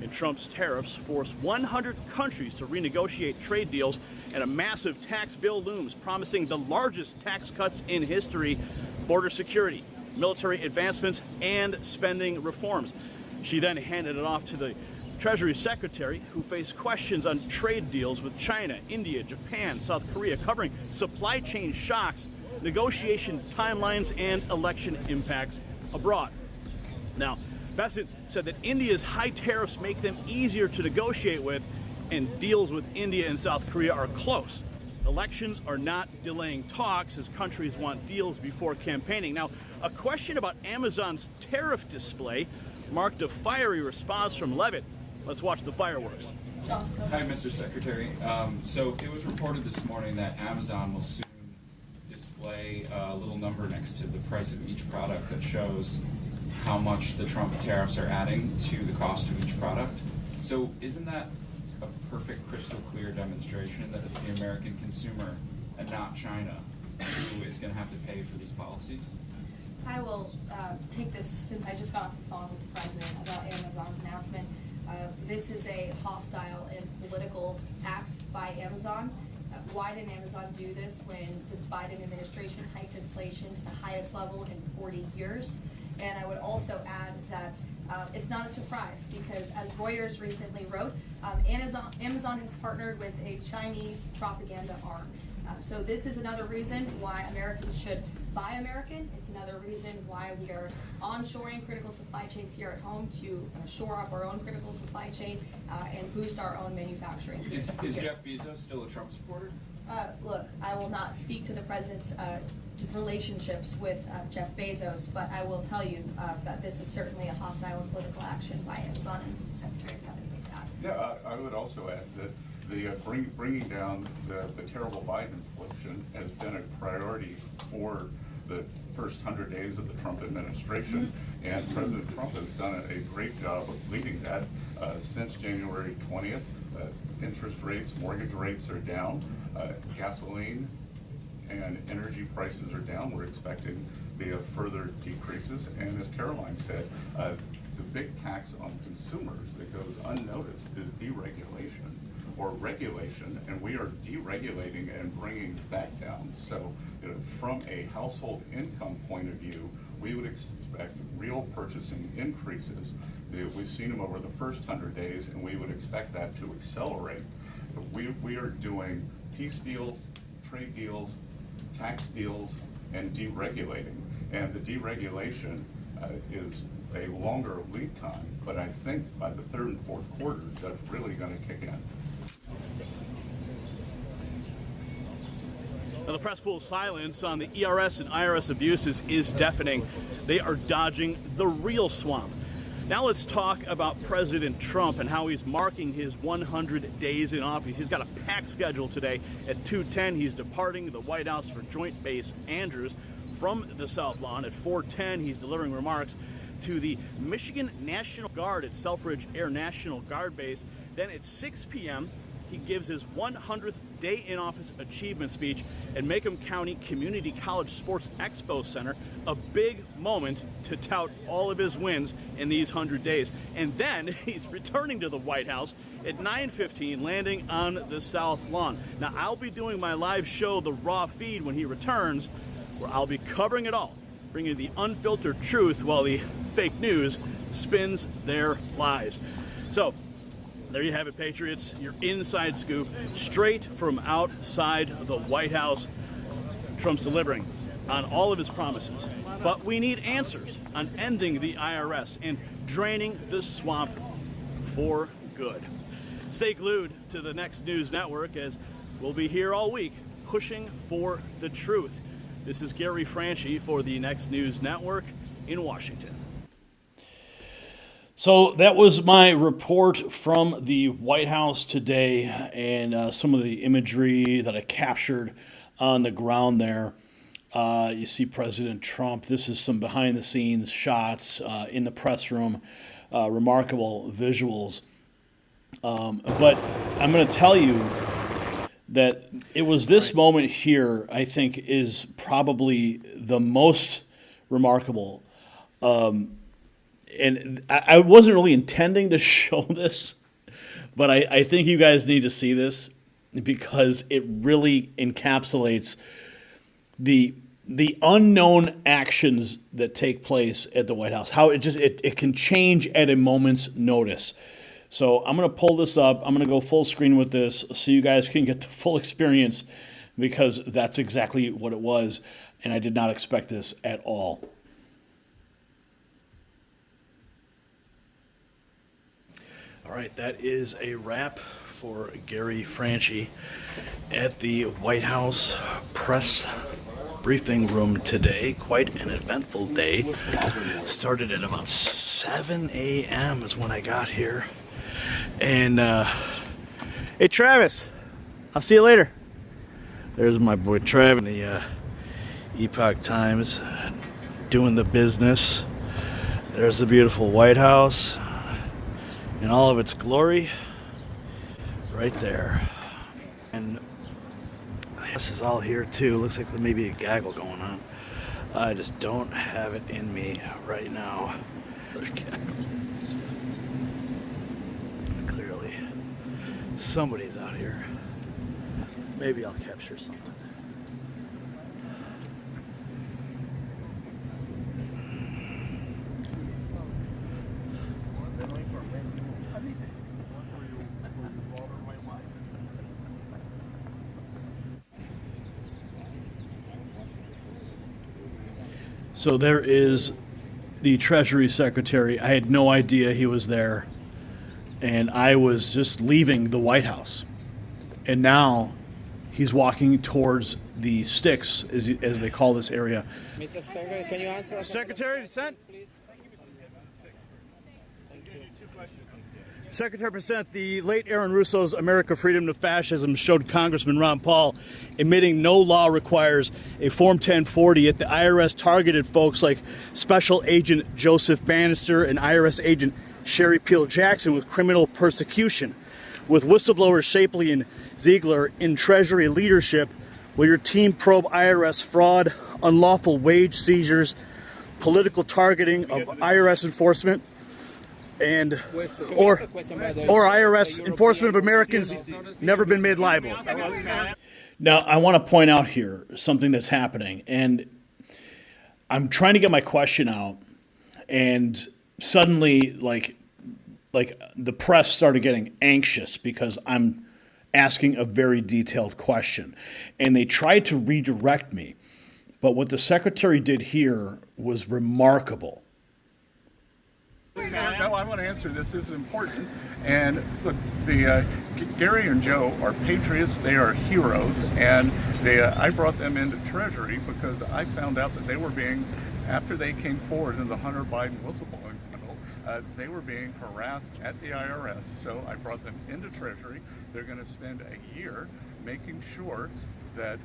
And Trump's tariffs force 100 countries to renegotiate trade deals, and a massive tax bill looms, promising the largest tax cuts in history, border security, military advancements, and spending reforms. She then handed it off to the Treasury Secretary, who faced questions on trade deals with China, India, Japan, South Korea, covering supply chain shocks, negotiation timelines, and election impacts abroad. Now, Bessen said that India's high tariffs make them easier to negotiate with, and deals with India and South Korea are close. Elections are not delaying talks as countries want deals before campaigning. Now, a question about Amazon's tariff display marked a fiery response from Levitt. Let's watch the fireworks. Hi, Mr. Secretary. So it was reported this morning that Amazon will soon display a little number next to the price of each product that shows how much the Trump tariffs are adding to the cost of each product. So isn't that a perfect, crystal clear demonstration that it's the American consumer and not China who is going to have to pay for these policies? I will take this, since I just got off the phone with the president about Amazon's announcement. This is a hostile and political act by Amazon. Why did Amazon do this when the Biden administration hiked inflation to the highest level in 40 years? And I would also add that it's not a surprise because, as Reuters recently wrote, Amazon has partnered with a Chinese propaganda arm. So this is another reason why Americans should buy American. It's another reason why we are onshoring critical supply chains here at home to shore up our own critical supply chain and boost our own manufacturing. Is Jeff Bezos still a Trump supporter? Look, I will not speak to the president's relationships with Jeff Bezos, but I will tell you that this is certainly a hostile and political action by Amazon, and Secretary Bessent made that. Yeah, I would also add that the bringing down the terrible Biden inflation has been a priority for the first 100 days of the Trump administration, and President Trump has done a great job of leading that since January 20th. Interest rates, mortgage rates are down, gasoline and energy prices are down. We're expecting the further decreases, and as Caroline said, the big tax on consumers that goes unnoticed is deregulation or regulation, and we are deregulating and bringing that down. So, from a household income point of view, we would expect real purchasing increases. We've seen them over the first 100 days, and we would expect that to accelerate. We are doing peace deals, trade deals, tax deals, and deregulating. And the deregulation is a longer lead time, but I think by the third and fourth quarters, that's really going to kick in. Now, the press pool's silence on the ERS and IRS abuses is deafening. They are dodging the real swamp. Now let's talk about President Trump and how he's marking his 100 days in office. He's got a packed schedule today. At 2:10, he's departing the White House for Joint Base Andrews from the South Lawn. At 4:10, he's delivering remarks to the Michigan National Guard at Selfridge Air National Guard Base. Then at 6 p.m., he gives his 100th day in office achievement speech at Macomb County Community College Sports Expo Center, a big moment to tout all of his wins in these 100 days. And then he's returning to the White House at 9:15, landing on the South Lawn. Now, I'll be doing my live show, The Raw Feed, when he returns, where I'll be covering it all, bringing the unfiltered truth while the fake news spins their lies. So, there you have it, Patriots. Your inside scoop, straight from outside the White House. Trump's delivering on all of his promises. But we need answers on ending the IRS and draining the swamp for good. Stay glued to the Next News Network, as we'll be here all week pushing for the truth. This is Gary Franchi for the Next News Network in Washington. So that was my report from the White House today, and some of the imagery that I captured on the ground there. You see President Trump. This is some behind-the-scenes shots in the press room, remarkable visuals. But I'm going to tell you that it was this moment here, I think, is probably the most remarkable. And I wasn't really intending to show this, but I think you guys need to see this because it really encapsulates the unknown actions that take place at the White House. How it can change at a moment's notice. So I'm going to pull this up. I'm going to go full screen with this so you guys can get the full experience, because that's exactly what it was, and I did not expect this at all. All right, that is a wrap for Gary Franchi at the White House press briefing room today. Quite an eventful day. Started at about 7 a.m. is when I got here. And, hey, Travis, I'll see you later. There's my boy Trav in the Epoch Times doing the business. There's the beautiful White House in all of its glory right there. And this is all here too. Looks like there may be a gaggle going on. I just don't have it in me right now. There's gaggle. Clearly somebody's out here. Maybe I'll capture something. So there is the Treasury Secretary. I had no idea he was there, and I was just leaving the White House. And now he's walking towards the sticks, as they call this area. Mr. Secretary, can you answer? Secretary Bessent, please? Secretary Bessent, the late Aaron Russo's America Freedom to Fascism showed Congressman Ron Paul admitting no law requires a Form 1040, yet the IRS targeted folks like Special Agent Joseph Bannister and IRS Agent Sherry Peel Jackson with criminal persecution. With whistleblowers Shapley and Ziegler in Treasury leadership, will your team probe IRS fraud, unlawful wage seizures, political targeting of IRS enforcement, and or IRS enforcement of Americans never been made liable? Now, I want to point out here something that's happening, and I'm trying to get my question out, and suddenly, like the press started getting anxious because I'm asking a very detailed question, and they tried to redirect me, but what the secretary did here was remarkable. No, I want to answer this. This is important. And look, Gary and Joe are patriots. They are heroes. And I brought them into Treasury because I found out that they were being, after they came forward in the Hunter Biden whistleblowing scandal, they were being harassed at the IRS. So I brought them into Treasury. They're going to spend a year making sure that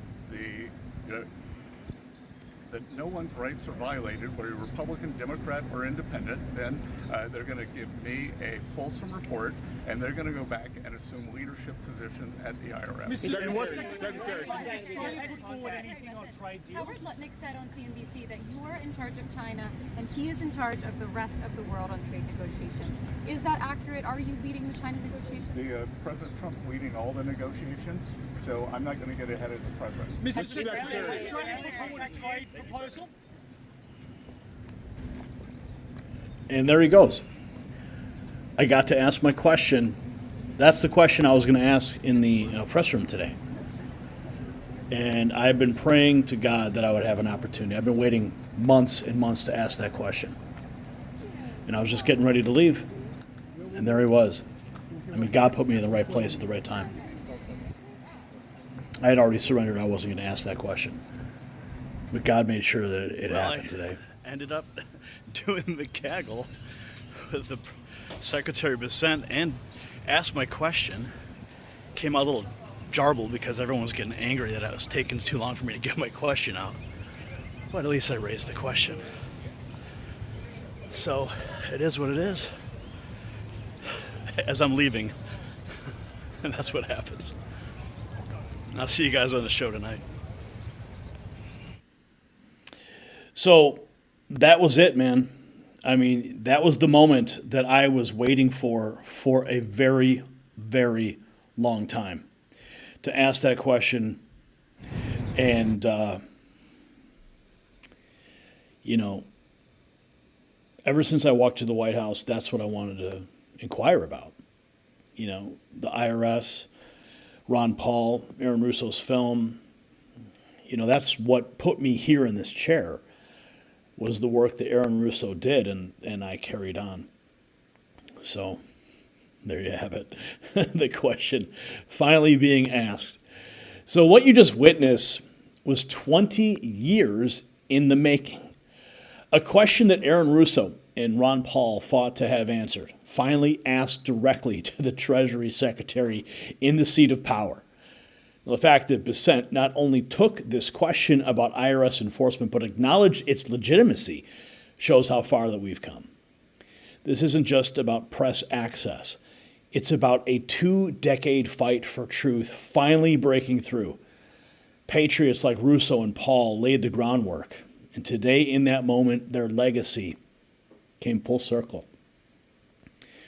that no one's rights are violated, whether you're Republican, Democrat, or Independent. Then they're going to give me a fulsome report, and they're going to go back and assume leadership positions at the IRS. Howard Lutnick said on CNBC that you are in charge of China and he is in charge of the rest of the world on trade negotiations. Is that accurate? Are you leading the China negotiations? President Trump's leading all the negotiations, so I'm not going to get ahead of the president. Mr. Secretary, is China put forward a trade proposal? And there he goes. I got to ask my question. That's the question I was going to ask in the press room today. And I've been praying to God that I would have an opportunity. I've been waiting months and months to ask that question. And I was just getting ready to leave. And there he was. I mean, God put me in the right place at the right time. I had already surrendered. I wasn't going to ask that question. But God made sure that it happened today. Ended up doing the gaggle with the Secretary Bessent and asked my question. Came out a little jarbled because everyone was getting angry that it was taking too long for me to get my question out. But at least I raised the question. So it is what it is. As I'm leaving, and that's what happens. I'll see you guys on the show tonight. So that was it, man. I mean, that was the moment that I was waiting for a very, very long time to ask that question. And, ever since I walked to the White House, that's what I wanted to inquire about. the IRS, Ron Paul, Aaron Russo's film, that's what put me here in this chair, was the work that Aaron Russo did, and I carried on. So there you have it. The question finally being asked. So what you just witnessed was 20 years in the making. A question that Aaron Russo and Ron Paul fought to have answered, finally asked directly to the Treasury Secretary in the seat of power. The fact that Bessent not only took this question about IRS enforcement but acknowledged its legitimacy shows how far that we've come. This isn't just about press access. It's about a 2-decade fight for truth finally breaking through. Patriots like Russo and Paul laid the groundwork, and today in that moment their legacy came full circle.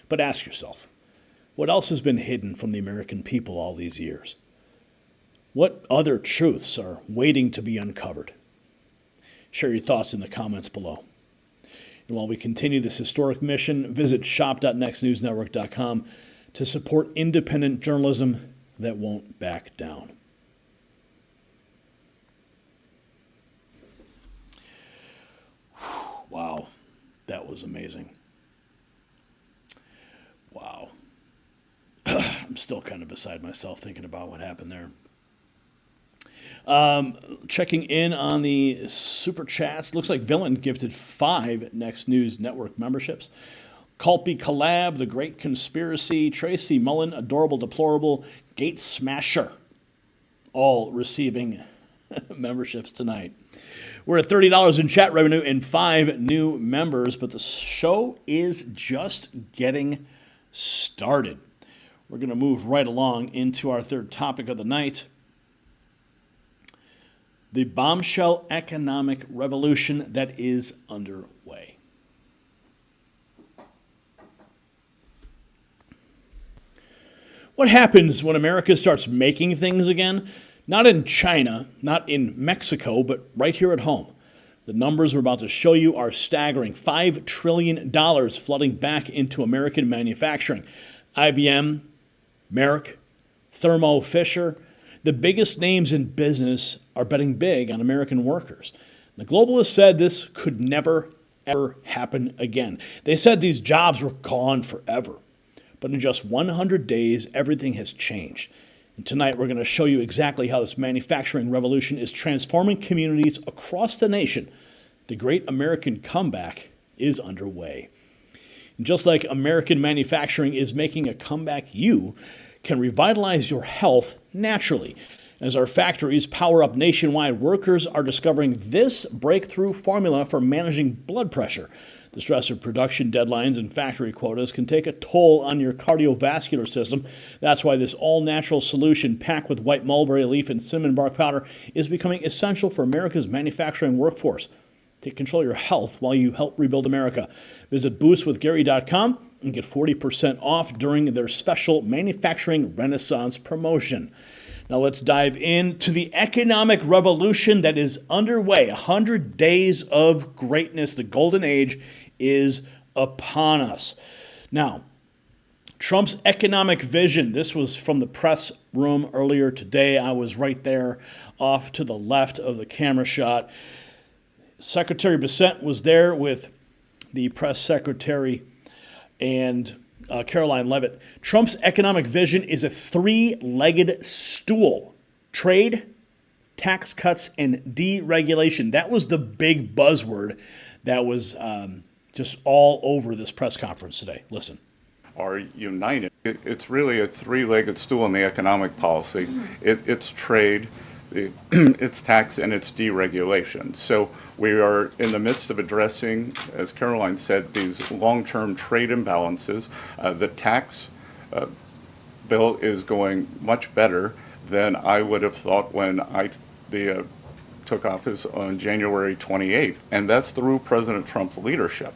But ask yourself, what else has been hidden from the American people all these years? What other truths are waiting to be uncovered? Share your thoughts in the comments below. And while we continue this historic mission, visit shop.nextnewsnetwork.com to support independent journalism that won't back down. Wow, that was amazing. Wow. I'm still kind of beside myself thinking about what happened there. Checking in on the super chats. Looks like Villain gifted 5 Next News Network memberships. Culpy Collab, The Great Conspiracy, Tracy Mullen, Adorable Deplorable, Gate Smasher, all receiving memberships tonight. We're at $30 in chat revenue and 5 new members, but the show is just getting started. We're going to move right along into our third topic of the night. The bombshell economic revolution that is underway. What happens when America starts making things again? Not in China, not in Mexico, but right here at home. The numbers we're about to show you are staggering. $5 trillion flooding back into American manufacturing. IBM, Merck, Thermo Fisher, the biggest names in business are betting big on American workers. The globalists said this could never, ever happen again. They said these jobs were gone forever. But in just 100 days, everything has changed. And tonight, we're going to show you exactly how this manufacturing revolution is transforming communities across the nation. The great American comeback is underway. And just like American manufacturing is making a comeback, you can revitalize your health naturally. As our factories power up nationwide, workers are discovering this breakthrough formula for managing blood pressure. The stress of production deadlines and factory quotas can take a toll on your cardiovascular system. That's why this all-natural solution packed with white mulberry leaf and cinnamon bark powder is becoming essential for America's manufacturing workforce. Take control of your health while you help rebuild America. Visit boostwithgary.com and get 40% off during their special Manufacturing Renaissance promotion. Now let's dive into the economic revolution that is underway. 100 days of greatness. The golden age is upon us. Now, Trump's economic vision. This was from the press room earlier today. I was right there off to the left of the camera shot. Secretary Bessent was there with the press secretary and Caroline Leavitt. Trump's economic vision is a 3-legged stool. Trade, tax cuts, and deregulation. That was the big buzzword that was just all over this press conference today. Listen. Are united. It's really a 3-legged stool in the economic policy. It's trade, it's tax, and it's deregulation. So we are in the midst of addressing, as Caroline said, these long-term trade imbalances. The tax bill is going much better than I would have thought when I took office on January 28th. And that's through President Trump's leadership.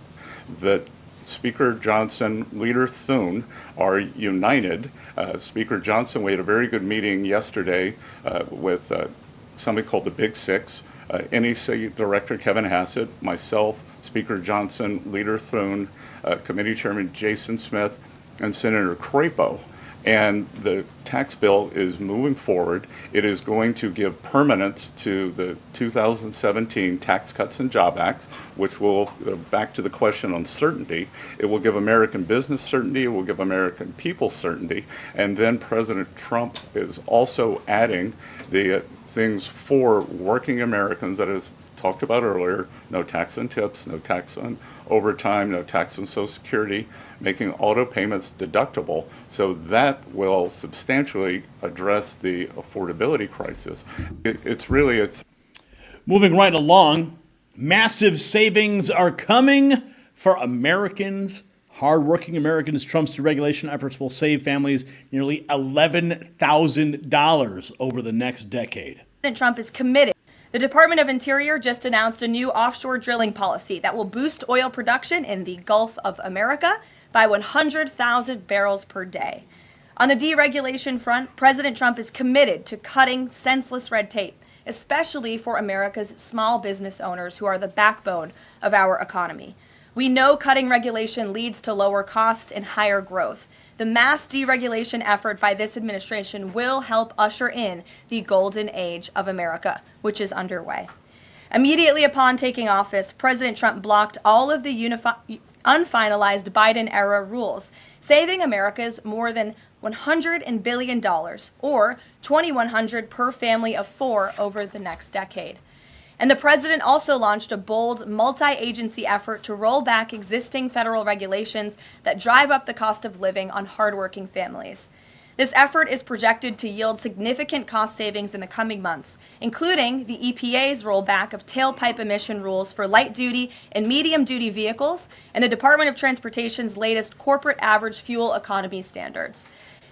That Speaker Johnson, Leader Thune are united. Speaker Johnson, we had a very good meeting yesterday with somebody called the Big Six, NEC Director Kevin Hassett, myself, Speaker Johnson, Leader Thune, Committee Chairman Jason Smith, and Senator Crapo. And the tax bill is moving forward. It is going to give permanence to the 2017 Tax Cuts and Job Act, which will, back to the question on certainty, it will give American business certainty, it will give American people certainty, and then President Trump is also adding the things for working Americans that is talked about earlier: no tax on tips, no tax on overtime, no tax on Social Security, making auto payments deductible. So that will substantially address the affordability crisis. It's moving right along. Massive savings are coming for Americans, hardworking Americans. Trump's deregulation efforts will save families nearly $11,000 over the next decade. President Trump is committed. The Department of Interior just announced a new offshore drilling policy that will boost oil production in the Gulf of America by 100,000 barrels per day. On the deregulation front, President Trump is committed to cutting senseless red tape, especially for America's small business owners who are the backbone of our economy. We know cutting regulation leads to lower costs and higher growth. The mass deregulation effort by this administration will help usher in the golden age of America, which is underway. Immediately upon taking office, President Trump blocked all of the unfinalized Biden-era rules, saving Americans more than $100 billion, or $2,100 per family of four over the next decade. And the president also launched a bold multi-agency effort to roll back existing federal regulations that drive up the cost of living on hardworking families. This effort is projected to yield significant cost savings in the coming months, including the EPA's rollback of tailpipe emission rules for light-duty and medium-duty vehicles and the Department of Transportation's latest corporate average fuel economy standards.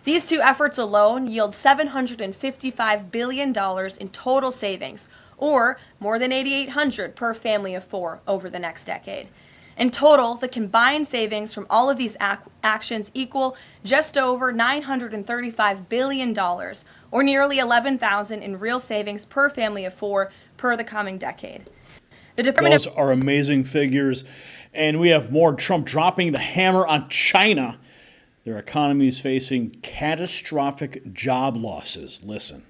These two efforts alone yield $755 billion in total savings, or more than $8,800 per family of four over the next decade. In total, the combined savings from all of these actions equal just over $935 billion, or nearly $11,000 in real savings per family of four per the coming decade. Those are amazing figures. And we have more. Trump dropping the hammer on China. Their economy is facing catastrophic job losses. Listen.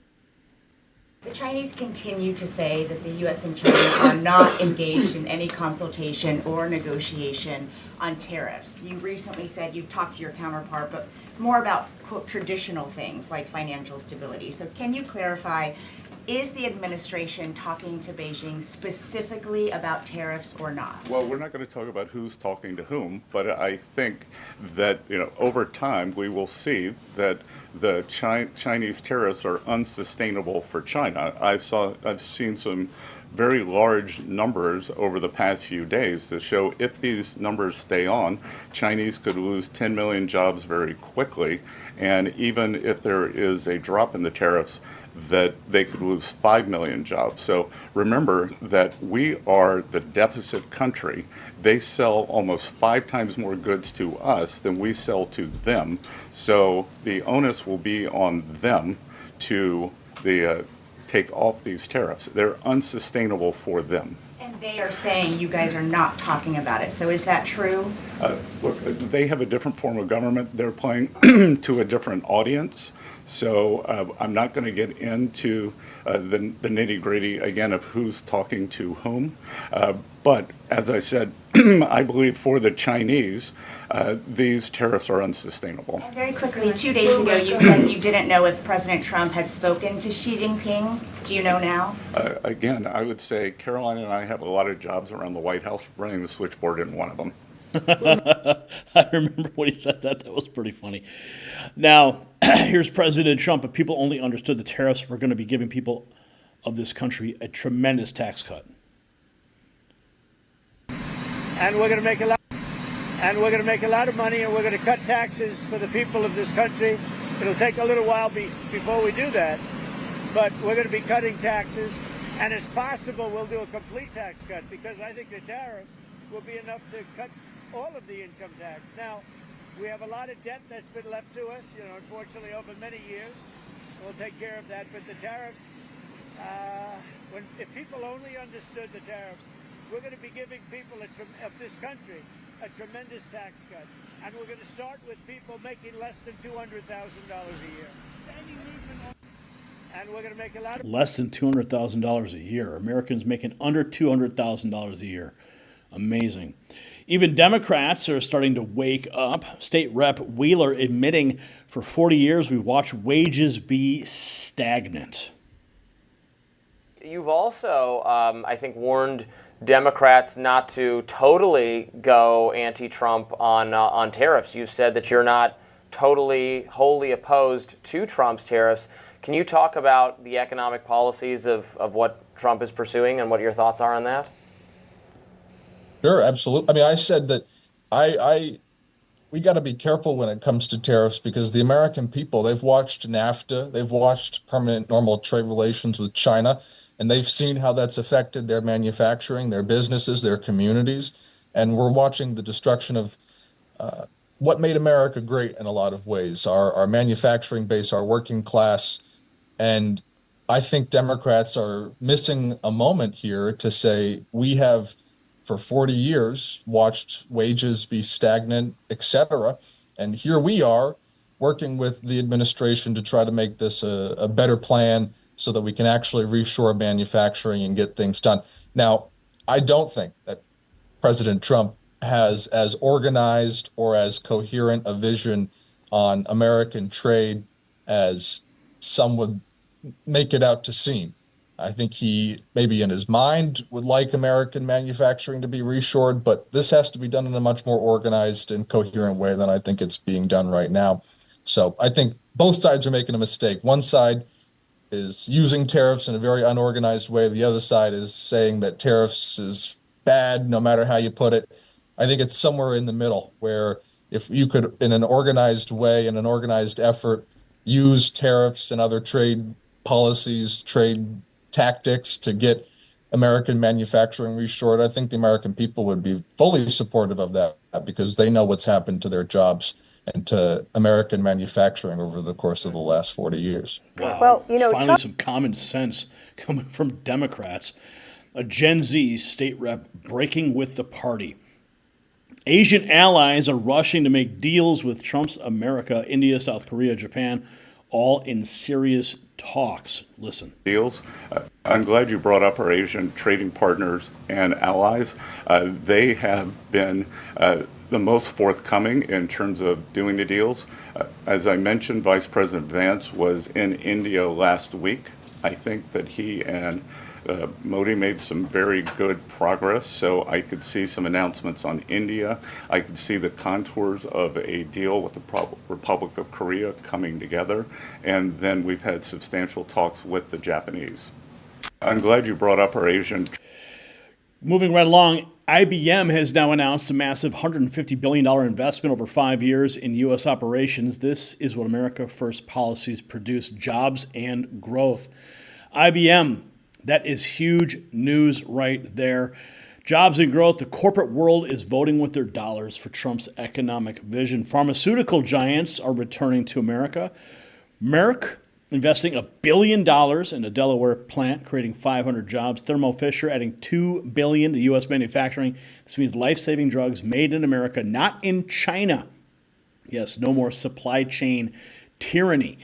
The Chinese continue to say that the U.S. and China are not engaged in any consultation or negotiation on tariffs. You recently said you've talked to your counterpart, but more about, quote, traditional things like financial stability. So can you clarify, is the administration talking to Beijing specifically about tariffs or not? Well, we're not going to talk about who's talking to whom, but I think that, over time we will see that the Chinese tariffs are unsustainable for China. I've seen some very large numbers over the past few days that show if these numbers stay on, Chinese could lose 10 million jobs very quickly, and even if there is a drop in the tariffs, that they could lose 5 million jobs. So remember that we are the deficit country. They sell almost 5 times more goods to us than we sell to them. So the onus will be on them to take off these tariffs. They're unsustainable for them. And they are saying you guys are not talking about it. So is that true? Look, they have a different form of government. They're playing to a different audience. So I'm not going to get into the nitty-gritty, again, of who's talking to whom. But as I said, I believe for the Chinese, these tariffs are unsustainable. And very quickly, 2 days ago, you said you didn't know if President Trump had spoken to Xi Jinping. Do you know now? Again, I would say Caroline and I have a lot of jobs around the White House. Running the switchboard isn't one of them. I remember when he said that. That was pretty funny. Now, here's President Trump. If people only understood the tariffs, we're going to be giving people of this country a tremendous tax cut. And we're going to make a lot. And we're going to make a lot of money, and we're going to cut taxes for the people of this country. It'll take a little while before we do that, but we're going to be cutting taxes, and it's possible we'll do a complete tax cut, because I think the tariffs will be enough to cut all of the income tax. Now, we have a lot of debt that's been left to us, unfortunately, over many years. We'll take care of that, but the tariffs, if people only understood the tariffs, we're going to be giving people of this country a tremendous tax cut. And we're going to start with people making less than $200,000 a year. And we're going to make a lot of... Less than $200,000 a year. Americans making under $200,000 a year. Amazing. Even Democrats are starting to wake up. State Rep Wheeler admitting for 40 years we've watched wages be stagnant. You've also, I think, warned Democrats not to totally go anti-Trump on tariffs. You said that you're not totally, wholly opposed to Trump's tariffs. Can you talk about the economic policies of what Trump is pursuing and what your thoughts are on that? Sure, absolutely. I mean, I said that we got to be careful when it comes to tariffs because the American people, they've watched NAFTA, they've watched permanent normal trade relations with China, and they've seen how that's affected their manufacturing, their businesses, their communities. And we're watching the destruction of what made America great in a lot of ways, our manufacturing base, our working class. And I think Democrats are missing a moment here to say we have, for 40 years, watched wages be stagnant, etc. And here we are working with the administration to try to make this a better plan so that we can actually reshore manufacturing and get things done. Now, I don't think that President Trump has as organized or as coherent a vision on American trade as some would make it out to seem. I think he, maybe in his mind, would like American manufacturing to be reshored, but this has to be done in a much more organized and coherent way than I think it's being done right now. So I think both sides are making a mistake. One side is using tariffs in a very unorganized way. The other side is saying that tariffs is bad, no matter how you put it. I think it's somewhere in the middle, where if you could, in an organized way, in an organized effort, use tariffs and other trade policies, trade tactics to get American manufacturing reshored, I think the American people would be fully supportive of that because they know what's happened to their jobs and to American manufacturing over the course of the last 40 years. Wow. Well, you know, finally some common sense coming from Democrats. A Gen Z state rep breaking with the party. Asian allies are rushing to make deals with Trump's America, India, South Korea, Japan, all in serious talks. Listen. Deals. I'm glad you brought up our Asian trading partners and allies. They have been the most forthcoming in terms of doing the deals. As I mentioned, Vice President Vance was in India last week. I think that he and Modi made some very good progress, so I could see some announcements on India. I could see the contours of a deal with the Republic of Korea coming together, and then we've had substantial talks with the Japanese. I'm glad you brought up our Asian... Moving right along, IBM has now announced a massive $150 billion investment over 5 years in U.S. operations. This is what America First policies produce, jobs and growth. IBM, that is huge news right there. Jobs and growth. The corporate world is voting with their dollars for Trump's economic vision. Pharmaceutical giants are returning to America. Merck investing $1 billion in a Delaware plant, creating 500 jobs. Thermo Fisher adding $2 billion to U.S. manufacturing. This means life-saving drugs made in America, not in China. Yes, no more supply chain tyranny.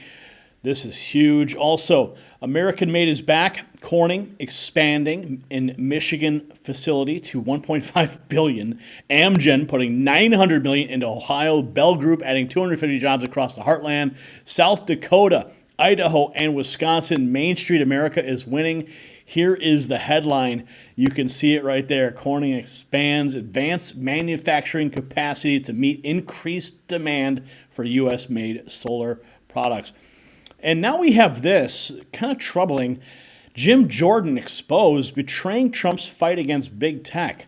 This is huge. Also, American Made is back. Corning expanding in Michigan facility to $1.5 billion. Amgen putting $900 million into Ohio. Bell Group adding 250 jobs across the heartland. South Dakota, Idaho, and Wisconsin. Main Street America is winning. Here is the headline. You can see it right there. Corning expands advanced manufacturing capacity to meet increased demand for U.S.-made solar products. And now we have this, kind of troubling. Jim Jordan exposed, betraying Trump's fight against big tech.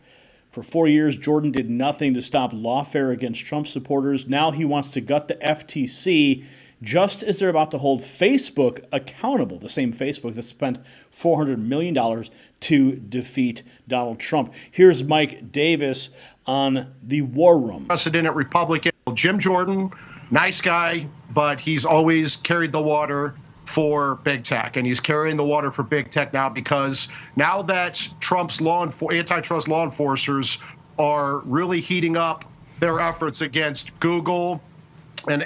For 4 years, Jordan did nothing to stop lawfare against Trump supporters. Now he wants to gut the FTC just as they're about to hold Facebook accountable, the same Facebook that spent $400 million to defeat Donald Trump. Here's Mike Davis on the War Room. President Republican Jim Jordan, nice guy, but he's always carried the water for big tech, and he's carrying the water for big tech now because now that Trump's antitrust law enforcers are really heating up their efforts against Google and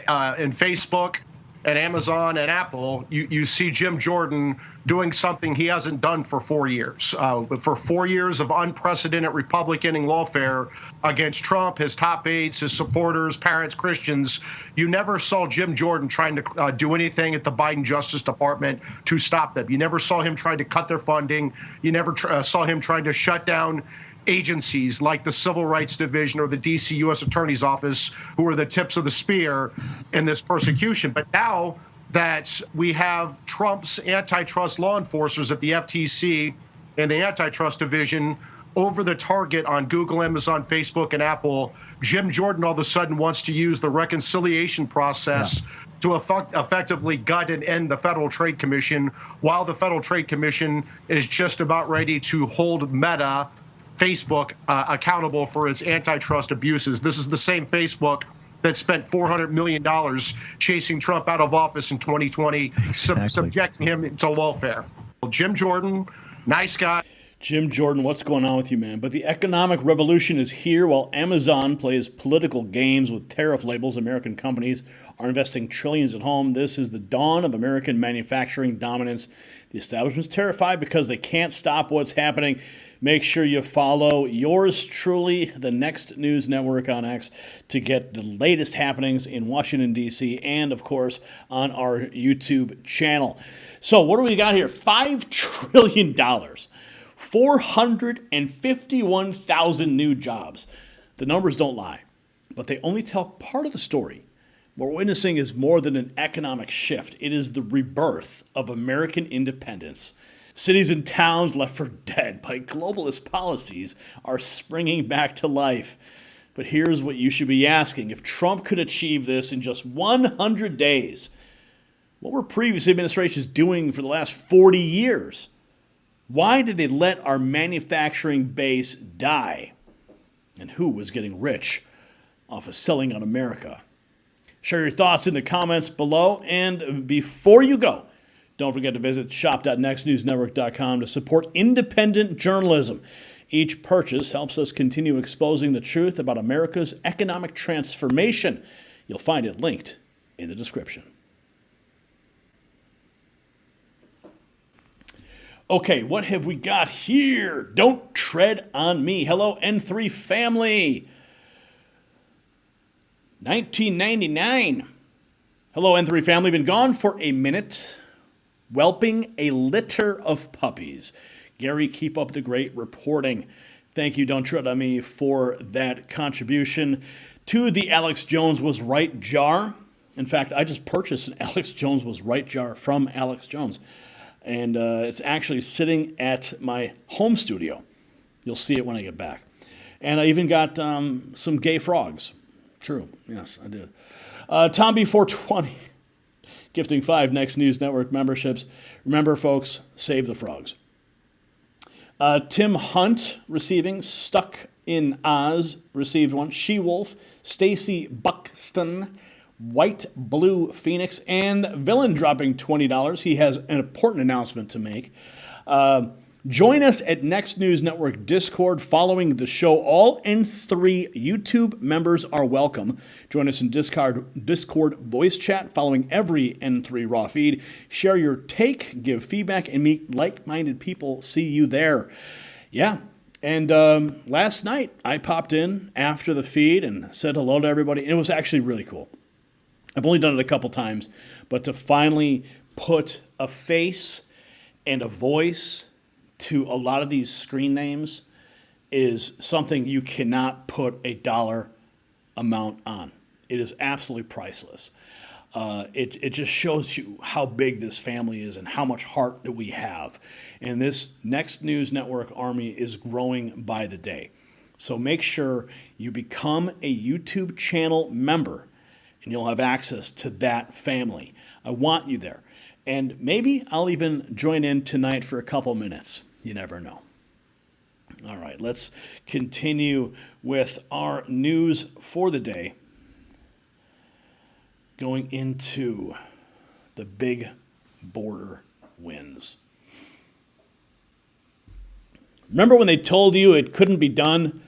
Facebook and Amazon and Apple. You see Jim Jordan doing something he hasn't done for 4 years. For 4 years of unprecedented Republican lawfare against Trump, his top aides, his supporters, parents, Christians, you never saw Jim Jordan trying to do anything at the Biden Justice Department to stop them. You never saw him trying to cut their funding. You never saw him trying to shut down agencies like the Civil Rights Division or the D.C. U.S. Attorney's Office, who are the tips of the spear in this persecution. But now that we have Trump's antitrust law enforcers at the FTC and the Antitrust Division over the target on Google, Amazon, Facebook, and Apple, Jim Jordan all of a sudden wants to use the reconciliation process to effectively gut and end the Federal Trade Commission, while the Federal Trade Commission is just about ready to hold Meta, Facebook, accountable for its antitrust abuses. This is the same Facebook that spent $400 million chasing Trump out of office in 2020, subjecting him to lawfare. Jim Jordan, nice guy. Jim Jordan, what's going on with you, man? But the economic revolution is here. While Amazon plays political games with tariff labels, American companies are investing trillions at home. This is the dawn of American manufacturing dominance. The establishment's terrified because they can't stop what's happening. Make sure you follow yours truly, the Next News Network on X, to get the latest happenings in Washington, D.C., and, of course, on our YouTube channel. So what do we got here? $5 trillion. 451,000 new jobs. The numbers don't lie, but they only tell part of the story. What we're witnessing is more than an economic shift. It is the rebirth of American independence. Cities and towns left for dead by globalist policies are springing back to life. But here's what you should be asking. If Trump could achieve this in just 100 days, what were previous administrations doing for the last 40 years? Why did they let our manufacturing base die? And who was getting rich off of selling out America? Share your thoughts in the comments below. And before you go, don't forget to visit shop.nextnewsnetwork.com to support independent journalism. Each purchase helps us continue exposing the truth about America's economic transformation. You'll find it linked in the description. Okay, what have we got here? Don't tread on me. Hello, N3 family. 1999. Hello, N3 family. Been gone for a minute. Whelping a litter of puppies. Gary, keep up the great reporting. Thank you, Don't Tread on Me, for that contribution to the Alex Jones Was Right jar. In fact, I just purchased an Alex Jones Was Right jar from Alex Jones. And it's actually sitting at my home studio. You'll see it when I get back. And I even got some gay frogs. True. Yes, I did. Tom B420, gifting 5 Next News Network memberships. Remember, folks, save the frogs. Tim Hunt receiving. Stuck in Oz received one. She-Wolf. Stacy Buxton. White Blue Phoenix, and Villain dropping $20. He has an important announcement to make. Join us at Next News Network Discord following the show. All N3 YouTube members are welcome. Join us in Discord voice chat following every N3 Raw feed. Share your take, give feedback, and meet like-minded people. See you there. Yeah. And last night, I popped in after the feed and said hello to everybody. And it was actually really cool. I've only done it a couple times, but to finally put a face and a voice to a lot of these screen names is something you cannot put a dollar amount on. It is absolutely priceless. It just shows you how big this family is and how much heart that we have. And this Next News Network army is growing by the day. So make sure you become a YouTube channel member, and you'll have access to that family. I want you there. And maybe I'll even join in tonight for a couple minutes. You never know. All right, let's continue with our news for the day. Going into the big border wins. Remember when they told you it couldn't be done?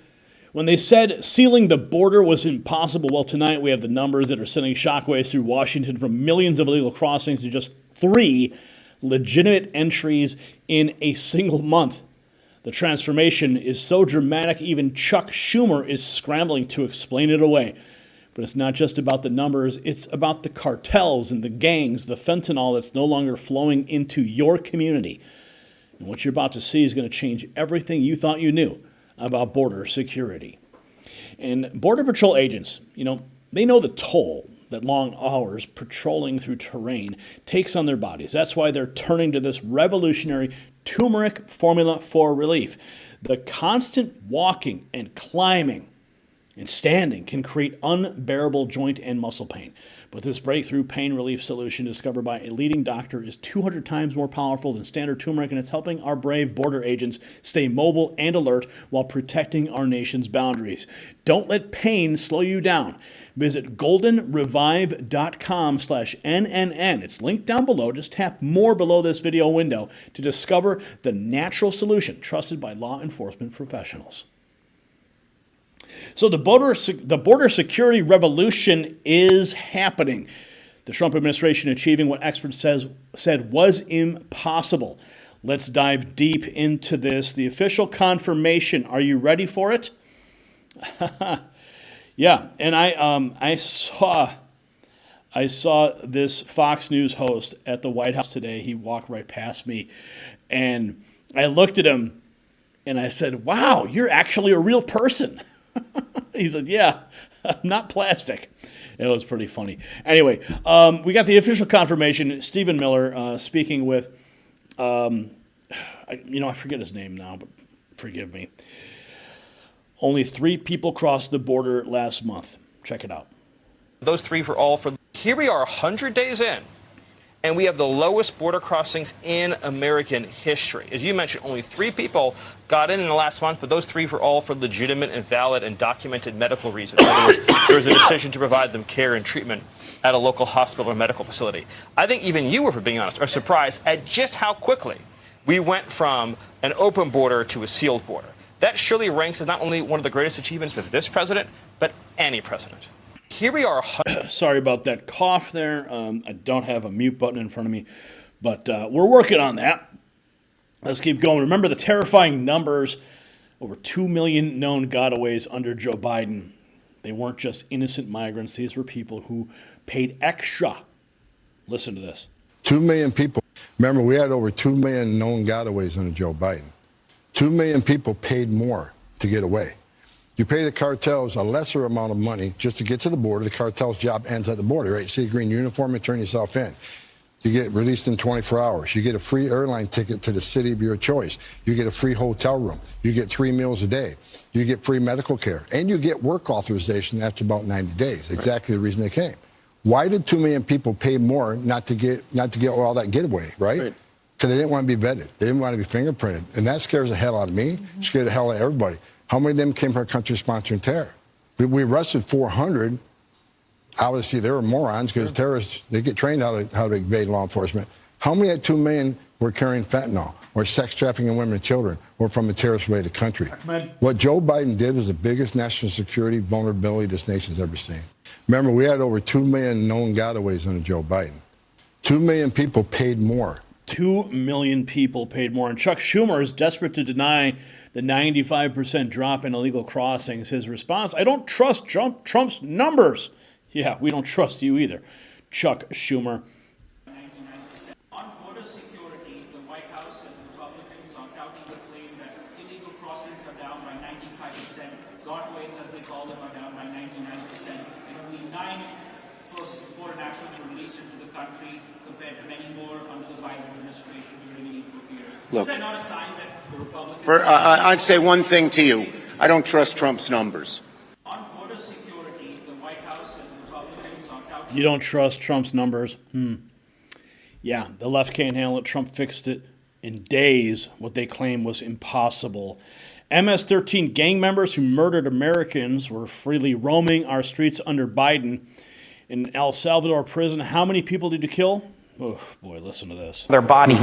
When they said sealing the border was impossible, well, tonight we have the numbers that are sending shockwaves through Washington, from millions of illegal crossings to just 3 legitimate entries in a single month. The transformation is so dramatic, even Chuck Schumer is scrambling to explain it away. But it's not just about the numbers, it's about the cartels and the gangs, the fentanyl that's no longer flowing into your community. And what you're about to see is going to change everything you thought you knew about border security. And Border Patrol agents, they know the toll that long hours patrolling through terrain takes on their bodies. That's why they're turning to this revolutionary turmeric formula for relief. The constant walking and climbing and standing can create unbearable joint and muscle pain. But this breakthrough pain relief solution discovered by a leading doctor is 200 times more powerful than standard turmeric, and it's helping our brave border agents stay mobile and alert while protecting our nation's boundaries. Don't let pain slow you down. Visit goldenrevive.com/NNN. It's linked down below. Just tap more below this video window to discover the natural solution trusted by law enforcement professionals. So the border security revolution is happening. The Trump administration achieving what experts said was impossible. Let's dive deep into this. The official confirmation. Are you ready for it? Yeah, and I saw this Fox News host at the White House today. He walked right past me, and I looked at him, and I said, "Wow, you're actually a real person." He said, "Yeah, I'm not plastic." It was pretty funny. Anyway, we got the official confirmation. Stephen Miller speaking with, I forget his name now, but forgive me. Only 3 people crossed the border last month. Check it out. Those 3 were all for. Here we are 100 days in, and we have the lowest border crossings in American history. As you mentioned, only 3 people got in the last month, but those 3 were all for legitimate and valid and documented medical reasons. In other words, there was a decision to provide them care and treatment at a local hospital or medical facility. I think even you, if we're being honest, are surprised at just how quickly we went from an open border to a sealed border. That surely ranks as not only one of the greatest achievements of this president, but any president. Here we are. Sorry about that cough there. I don't have a mute button in front of me, but we're working on that. Let's keep going. Remember the terrifying numbers. Over 2 million known gotaways under Joe Biden. They weren't just innocent migrants. These were people who paid extra. Listen to this. 2 million people. Remember, we had over 2 million known gotaways under Joe Biden. 2 million people paid more to get away. You pay the cartels a lesser amount of money just to get to the border. The cartel's job ends at the border, right? See a green uniform and turn yourself in. You get released in 24 hours. You get a free airline ticket to the city of your choice. You get a free hotel room. You get 3 meals a day. You get free medical care. And you get work authorization after about 90 days. Exactly the reason they came. Why did 2 million people pay more not to get all that getaway, right? Because they didn't want to be vetted. They didn't want to be fingerprinted. And that scares the hell out of me. Scared the hell out of everybody. How many of them came from our country sponsoring terror? We arrested 400. Obviously, they were morons because terrorists, they get trained how to evade law enforcement. How many of 2 million were carrying fentanyl or sex trafficking women and children or from a terrorist-related country? What Joe Biden did was the biggest national security vulnerability this nation's ever seen. Remember, we had over 2 million known gotaways under Joe Biden. 2 million people paid more. 2 million people paid more. And Chuck Schumer is desperate to deny the 95% drop in illegal crossings. His response, I don't trust Trump's numbers. Yeah, we don't trust you either, Chuck Schumer. On border security, the White House and Republicans are touting the claim that illegal crossings are down by 95%, gotaways, as they call them, are down by 99%, and only 9 plus foreign nationals were released into the country compared to many more under the Biden administration during the equal period. Is that not a sign that the Republicans... I'd say one thing to you. I don't trust Trump's numbers. On border security, the White House and Republicans are touting... You don't trust Trump's numbers? Yeah, the left can't handle it. Trump fixed it in days, what they claim was impossible. MS-13 gang members who murdered Americans were freely roaming our streets under Biden. In El Salvador prison, how many people did you kill? Oh, boy, listen to this. Their body.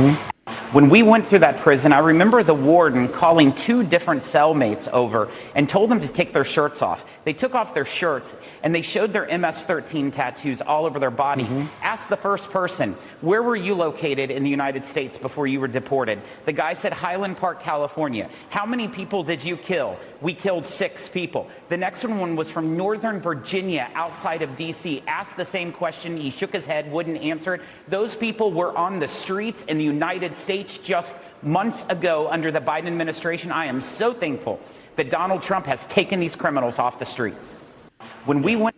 When we went through that prison, I remember the warden calling 2 different cellmates over and told them to take their shirts off. They took off their shirts and they showed their MS-13 tattoos all over their body. Asked the first person, where were you located in the United States before you were deported? The guy said, Highland Park, California. How many people did you kill? We killed 6 people. The next one was from Northern Virginia, outside of D.C. Asked the same question. He shook his head, wouldn't answer it. Those people were on the streets in the United States just months ago under the Biden administration. I am so thankful that Donald Trump has taken these criminals off the streets. When we went...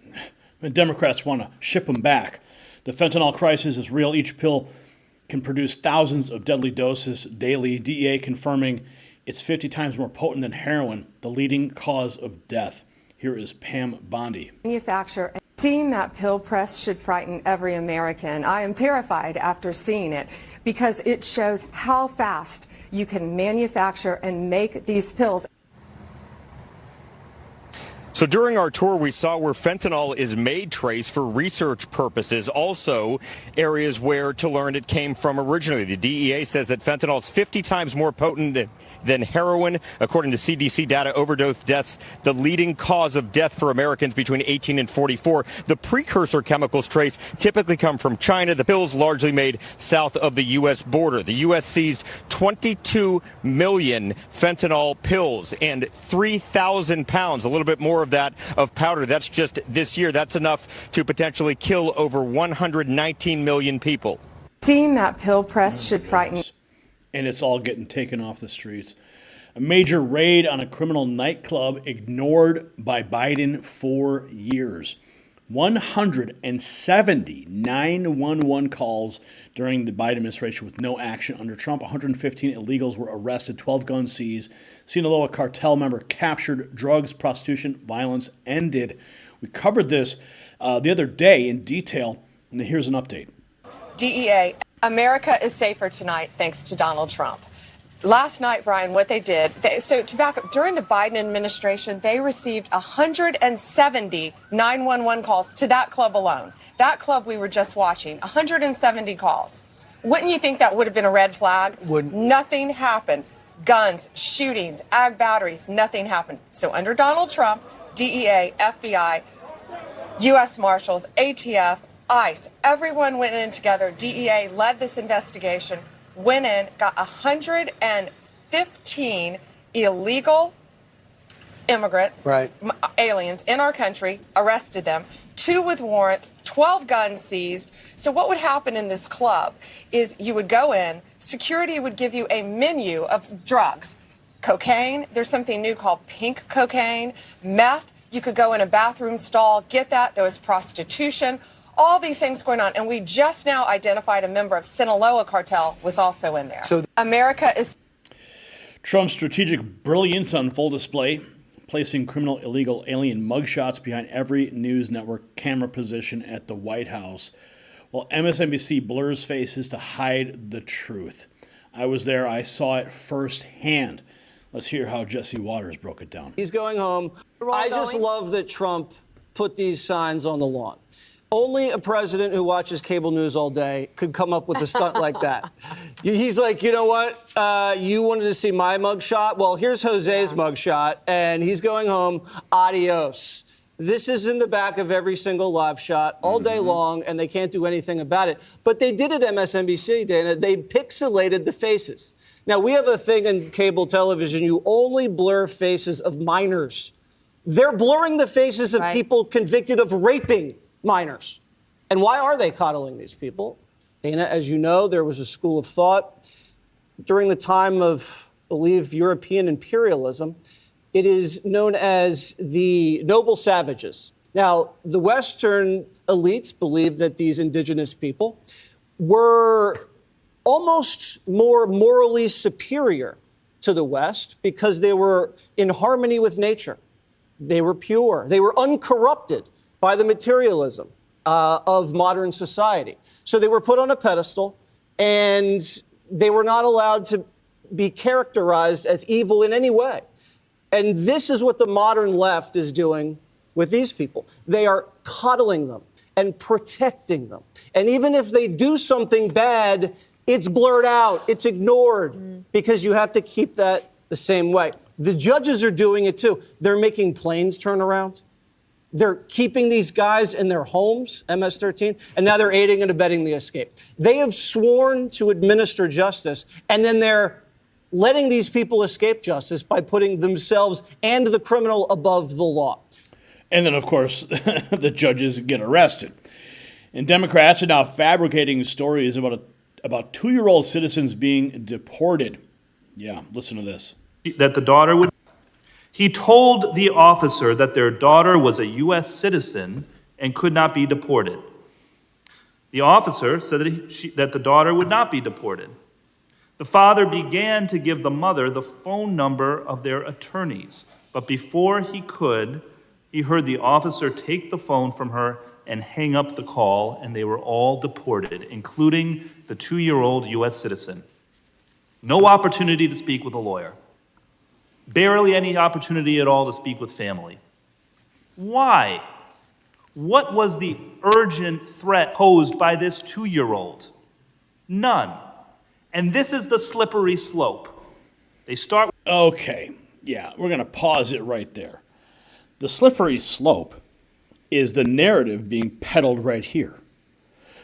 The Democrats want to ship them back. The fentanyl crisis is real. Each pill can produce thousands of deadly doses daily. DEA confirming it's 50 times more potent than heroin, the leading cause of death. Here is Pam Bondi. Manufacture. Seeing that pill press should frighten every American. I am terrified after seeing it because it shows how fast you can manufacture and make these pills. So during our tour, we saw where fentanyl is made, Trace, for research purposes. Also, areas where to learn it came from originally. The DEA says that fentanyl is 50 times more potent than heroin. According to CDC data, overdose deaths, the leading cause of death for Americans between 18 and 44. The precursor chemicals, Trace, typically come from China. The pills largely made south of the U.S. border. The U.S. seized 22 million fentanyl pills and 3,000 pounds, a little bit more of that, of powder. That's just this year. That's enough to potentially kill over 119 million people. Seeing that pill press should frighten. And it's all getting taken off the streets. A major raid on a criminal nightclub ignored by Biden for years. 170 911 calls during the Biden administration with no action under Trump. 115 illegals were arrested, 12 guns seized. Sinaloa cartel member captured, drugs, prostitution, violence ended. We covered this the other day in detail, and here's an update. DEA, America is safer tonight thanks to Donald Trump. Last night, Brian, what they did, to back up, during the Biden administration, they received 170 911 calls to that club alone. That club we were just watching, 170 calls. Wouldn't you think that would have been a red flag? Nothing happened. Guns, shootings, ag batteries, nothing happened. So under Donald Trump, DEA, FBI, U.S. Marshals, ATF, ICE, everyone went in together. DEA led this investigation, went in, got 115 illegal immigrants, aliens in our country, arrested them, 2 with warrants, 12 guns seized. So what would happen in this club is you would go in, security would give you a menu of drugs, cocaine, there's something new called pink cocaine, meth, you could go in a bathroom stall, get that, there was prostitution, all these things going on. And we just now identified a member of Sinaloa cartel was also in there. So America is... Trump's strategic brilliance on full display, placing criminal illegal alien mugshots behind every news network camera position at the White House, while MSNBC blurs faces to hide the truth. I was there. I saw it firsthand. Let's hear how Jesse Waters broke it down. He's going home. I just love that Trump put these signs on the lawn. Only a president who watches cable news all day could come up with a stunt like that. He's like, you know what? You wanted to see my mugshot? Well, here's Jose's mugshot, and he's going home. Adios. This is in the back of every single live shot all day long, and they can't do anything about it. But they did at MSNBC, Dana. They pixelated the faces. Now, we have a thing in cable television. You only blur faces of minors. They're blurring the faces of people convicted of raping minors. And why are they coddling these people? Dana, as you know, there was a school of thought during the time of, I believe, European imperialism. It is known as the noble savages. Now, the Western elites believed that these indigenous people were almost more morally superior to the West because they were in harmony with nature. They were pure. They were uncorrupted by the materialism of modern society. So they were put on a pedestal, and they were not allowed to be characterized as evil in any way. And this is what the modern left is doing with these people. They are coddling them and protecting them. And even if they do something bad, It's blurred out. It's ignored because you have to keep that the same way. The judges are doing it too. They're making planes turn around. They're keeping these guys in their homes, MS-13, and now they're aiding and abetting the escape. They have sworn to administer justice, and then they're letting these people escape justice by putting themselves and the criminal above the law. And then, of course, the judges get arrested. And Democrats are now fabricating stories about 2-year-old citizens being deported. Yeah, listen to this. That the daughter would... He told the officer that their daughter was a U.S. citizen and could not be deported. The officer said that the daughter would not be deported. The father began to give the mother the phone number of their attorneys, but before he could, he heard the officer take the phone from her and hang up the call, and they were all deported, including the 2-year-old U.S. citizen. No opportunity to speak with a lawyer. Barely any opportunity at all to speak with family. Why? What was the urgent threat posed by this 2-year-old? None. And this is the slippery slope. They start... Okay, yeah, we're going to pause it right there. The slippery slope is the narrative being peddled right here.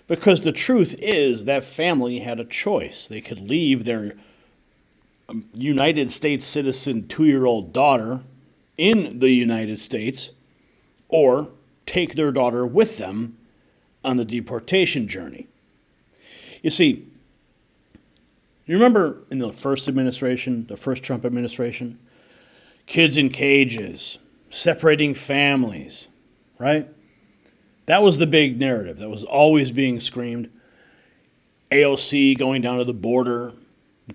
Because the truth is that family had a choice. They could leave their United States citizen 2-year-old daughter in the United States or take their daughter with them on the deportation journey. You see, you remember in the first administration, the first Trump administration, kids in cages, separating families, right? That was the big narrative that was always being screamed. AOC going down to the border,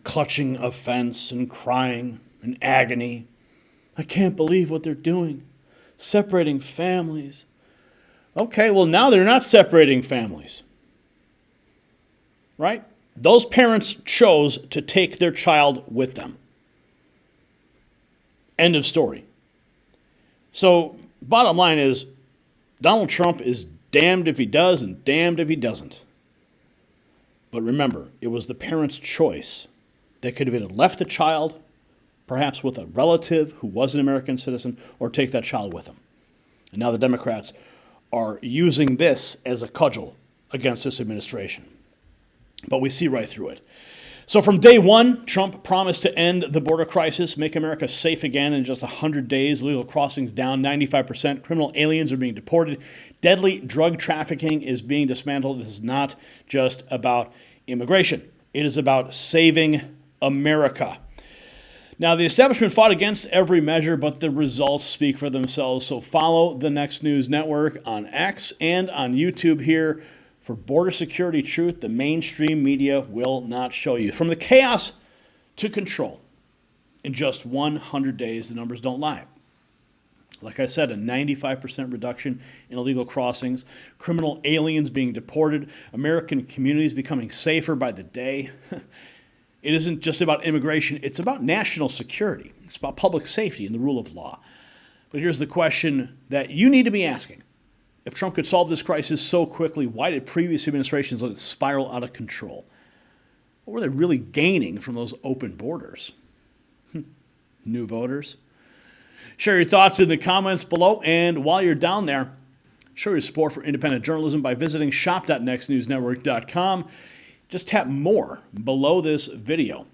clutching a fence and crying in agony. I can't believe what they're doing, separating families. Okay, well, now they're not separating families, right? Those parents chose to take their child with them. End of story. So, bottom line is, Donald Trump is damned if he does and damned if he doesn't. But remember, it was the parents' choice. They could have either left the child, perhaps with a relative who was an American citizen, or take that child with them. And now the Democrats are using this as a cudgel against this administration. But we see right through it. So from day one, Trump promised to end the border crisis, make America safe again in just 100 days. Legal crossings down 95%. Criminal aliens are being deported. Deadly drug trafficking is being dismantled. This is not just about immigration. It is about saving America. Now, the establishment fought against every measure, but the results speak for themselves. So follow the Next News Network on X and on YouTube here. For border security truth, the mainstream media will not show you. From the chaos to control. In just 100 days, the numbers don't lie. Like I said, a 95% reduction in illegal crossings, criminal aliens being deported, American communities becoming safer by the day. It isn't just about immigration, it's about national security. It's about public safety and the rule of law. But here's the question that you need to be asking. If Trump could solve this crisis so quickly, why did previous administrations let it spiral out of control? What were they really gaining from those open borders? New voters? Share your thoughts in the comments below. And while you're down there, show your support for independent journalism by visiting shop.nextnewsnetwork.com. Just tap more below this video,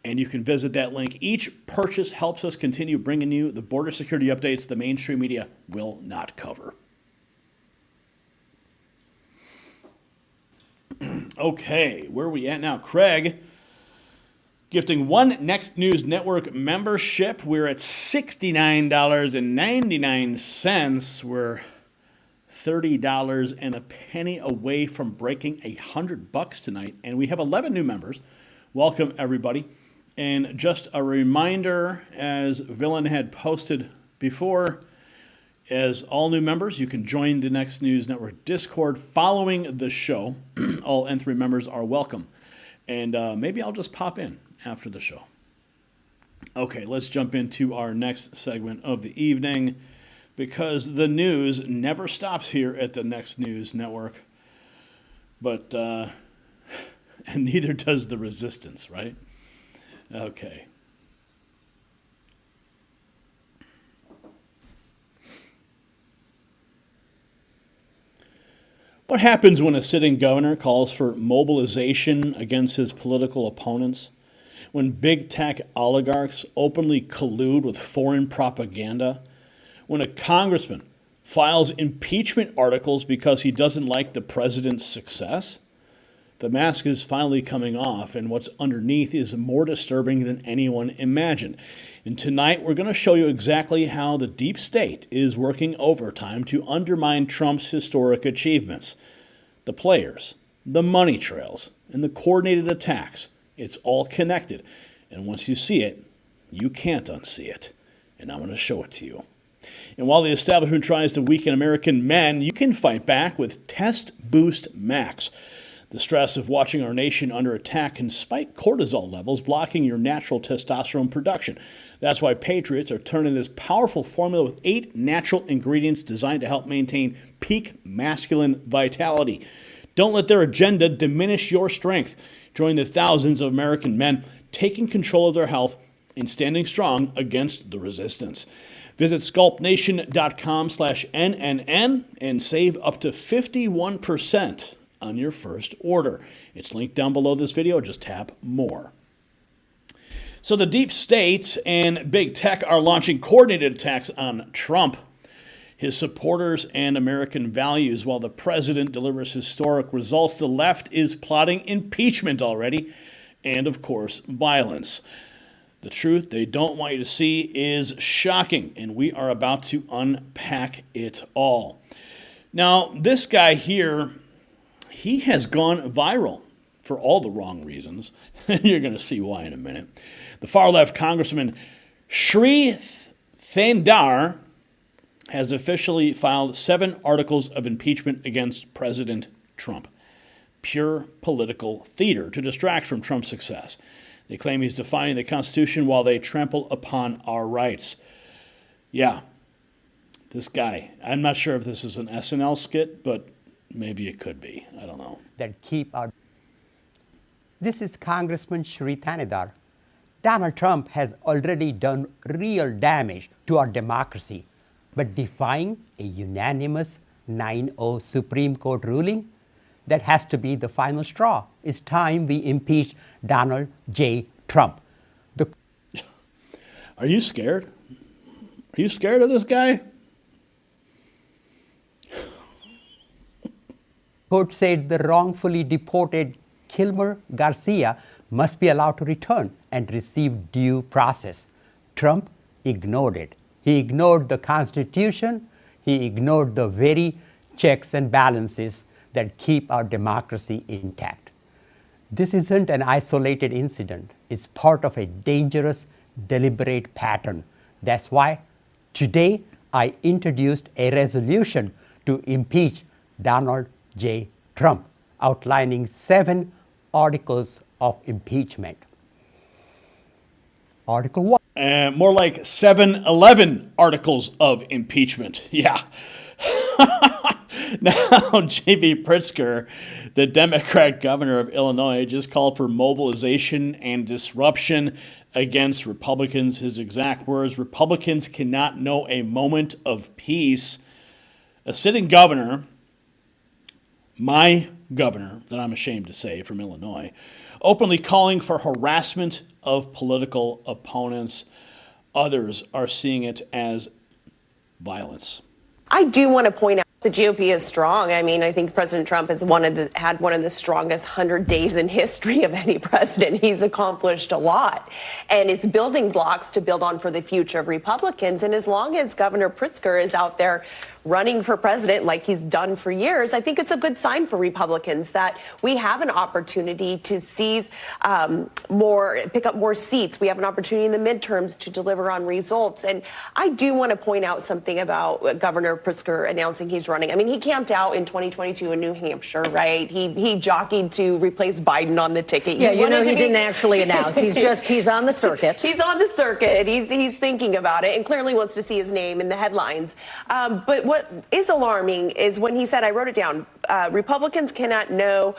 and you can visit that link. Each purchase helps us continue bringing you the border security updates the mainstream media will not cover. Okay, where are we at now? Craig, gifting one Next News Network membership. We're at $69.99. We're $30 and a penny away from breaking $100 tonight. And we have 11 new members. Welcome, everybody. And just a reminder, as Villain had posted before, as all new members, you can join the Next News Network Discord following the show. All N3 members are welcome. And maybe I'll just pop in after the show. Okay, let's jump into our next segment of the evening, because the news never stops here at the Next News Network. But and neither does the resistance, right? Okay. What happens when a sitting governor calls for mobilization against his political opponents? When big tech oligarchs openly collude with foreign propaganda? When a congressman files impeachment articles because he doesn't like the president's success? The mask is finally coming off, and what's underneath is more disturbing than anyone imagined. And tonight, we're going to show you exactly how the deep state is working overtime to undermine Trump's historic achievements. The players, the money trails, and the coordinated attacks. It's all connected. And once you see it, you can't unsee it. And I'm going to show it to you. And while the establishment tries to weaken American men, you can fight back with Test Boost Max. The stress of watching our nation under attack can spike cortisol levels, blocking your natural testosterone production. That's why patriots are turning this powerful formula with 8 natural ingredients designed to help maintain peak masculine vitality. Don't let their agenda diminish your strength. Join the thousands of American men taking control of their health and standing strong against the resistance. Visit sculptnation.com/NNN and save up to 51% on your first order. It's linked down below this video. Just tap more. So the deep state and big tech are launching coordinated attacks on Trump, his supporters, and American values. While the president delivers historic results, the left is plotting impeachment already, and of course, violence. The truth they don't want you to see is shocking, and we are about to unpack it all. Now, this guy here, he has gone viral for all the wrong reasons. You're going to see why in a minute. The far-left Congressman Shri Thandar has officially filed 7 articles of impeachment against President Trump. Pure political theater to distract from Trump's success. They claim he's defying the Constitution while they trample upon our rights. Yeah, this guy, I'm not sure if this is an SNL skit, but maybe it could be. I don't know. That keep our... This is Congressman Shri Thandar. Donald Trump has already done real damage to our democracy, but defying a unanimous 9-0 Supreme Court ruling, that has to be the final straw. It's time we impeach Donald J. Trump. Are you scared? Are you scared of this guy? Court said the wrongfully deported Kilmer Garcia must be allowed to return and receive due process. Trump ignored it. He ignored the Constitution. He ignored the very checks and balances that keep our democracy intact. This isn't an isolated incident. It's part of a dangerous, deliberate pattern. That's why today I introduced a resolution to impeach Donald J. Trump, outlining 7 articles of impeachment. Article 1. More like 7-11 articles of impeachment. Yeah. Now, J.B. Pritzker, the Democrat governor of Illinois, just called for mobilization and disruption against Republicans. His exact words, Republicans cannot know a moment of peace. A sitting governor, my governor, that I'm ashamed to say, from Illinois, openly calling for harassment of political opponents. Others are seeing it as violence. I do want to point out the GOP is strong. I mean, I think President Trump has had one of the strongest 100 days in history of any president. He's accomplished a lot. And it's building blocks to build on for the future of Republicans. And as long as Governor Pritzker is out there running for president like he's done for years, I think it's a good sign for Republicans that we have an opportunity to seize pick up more seats. We have an opportunity in the midterms to deliver on results. And I do want to point out something about Governor Pritzker announcing he's running. I mean, he camped out in 2022 in New Hampshire, right? He jockeyed to replace Biden on the ticket. Yeah, he didn't actually announce. He's on the circuit. He's on the circuit. He's thinking about it and clearly wants to see his name in the headlines. But what is alarming is when he said, I wrote it down, Republicans cannot know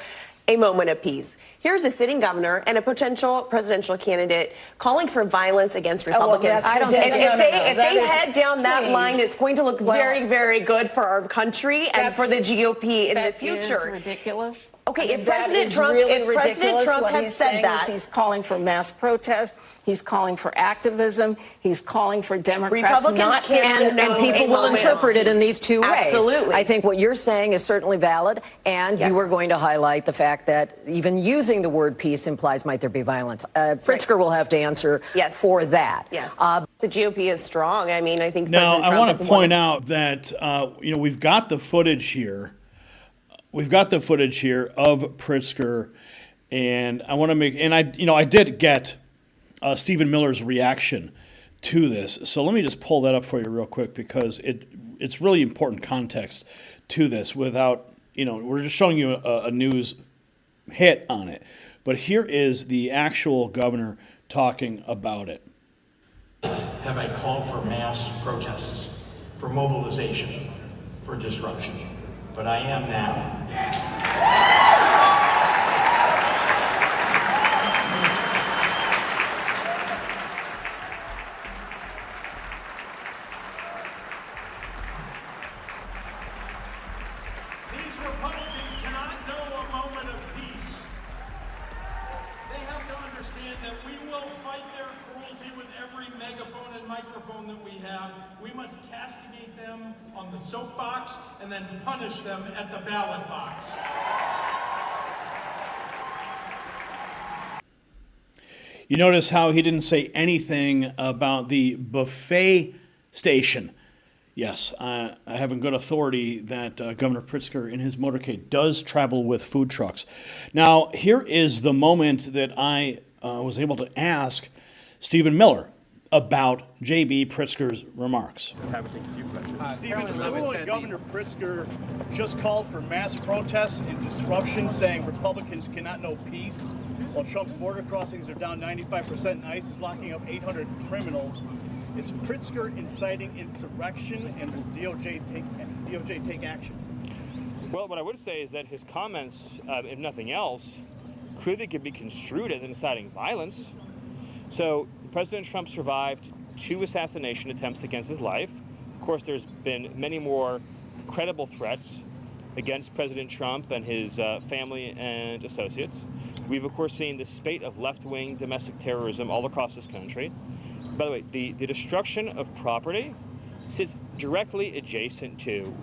a moment of peace. Here's a sitting governor and a potential presidential candidate calling for violence against Republicans. I don't think if they head down that line, it's going to look very, very good for our country and for the GOP in the future. That is ridiculous. Okay, if That President is Trump, really if President ridiculous. Trump What had he's said saying that, is he's calling for mass protest. He's calling for activism. He's calling for Democrats Republicans not to can't and people will interpret it in these two ways. Absolutely. I think what you're saying is certainly valid, and you were going to highlight the fact that even using the word peace implies might there be violence. Pritzker will have to answer for that. Yes. The GOP is strong. I mean, I think Now, President Trump I want to is point out that, we've got the footage here. We've got the footage here of Pritzker, and I want to make, and I did get Stephen Miller's reaction to this. So let me just pull that up for you real quick, because it's really important context to this without, we're just showing you a news hit on it. But here is the actual governor talking about it. Have I called for mass protests, for mobilization, for disruption? But I am now. These Republicans cannot know a moment of peace. They have to understand that we will fight their cruelty with every megaphone and microphone that we have. We must castigate them on the soapbox and then punish them at the ballot box. You notice how he didn't say anything about the buffet station. Yes, I have in good authority that Governor Pritzker in his motorcade does travel with food trucks. Now, here is the moment that I was able to ask Stephen Miller about J.B. Pritzker's remarks. Stephen, remember when Governor Pritzker just called for mass protests and disruption, saying Republicans cannot know peace, while Trump's border crossings are down 95% and ICE is locking up 800 criminals? Is Pritzker inciting insurrection, and will DOJ take action? Well, what I would say is that his comments, if nothing else, clearly could be construed as inciting violence. So President Trump survived 2 assassination attempts against his life. Of course, there's been many more credible threats against President Trump and his family and associates. We've, of course, seen the spate of left-wing domestic terrorism all across this country. By the way, the destruction of property sits directly adjacent to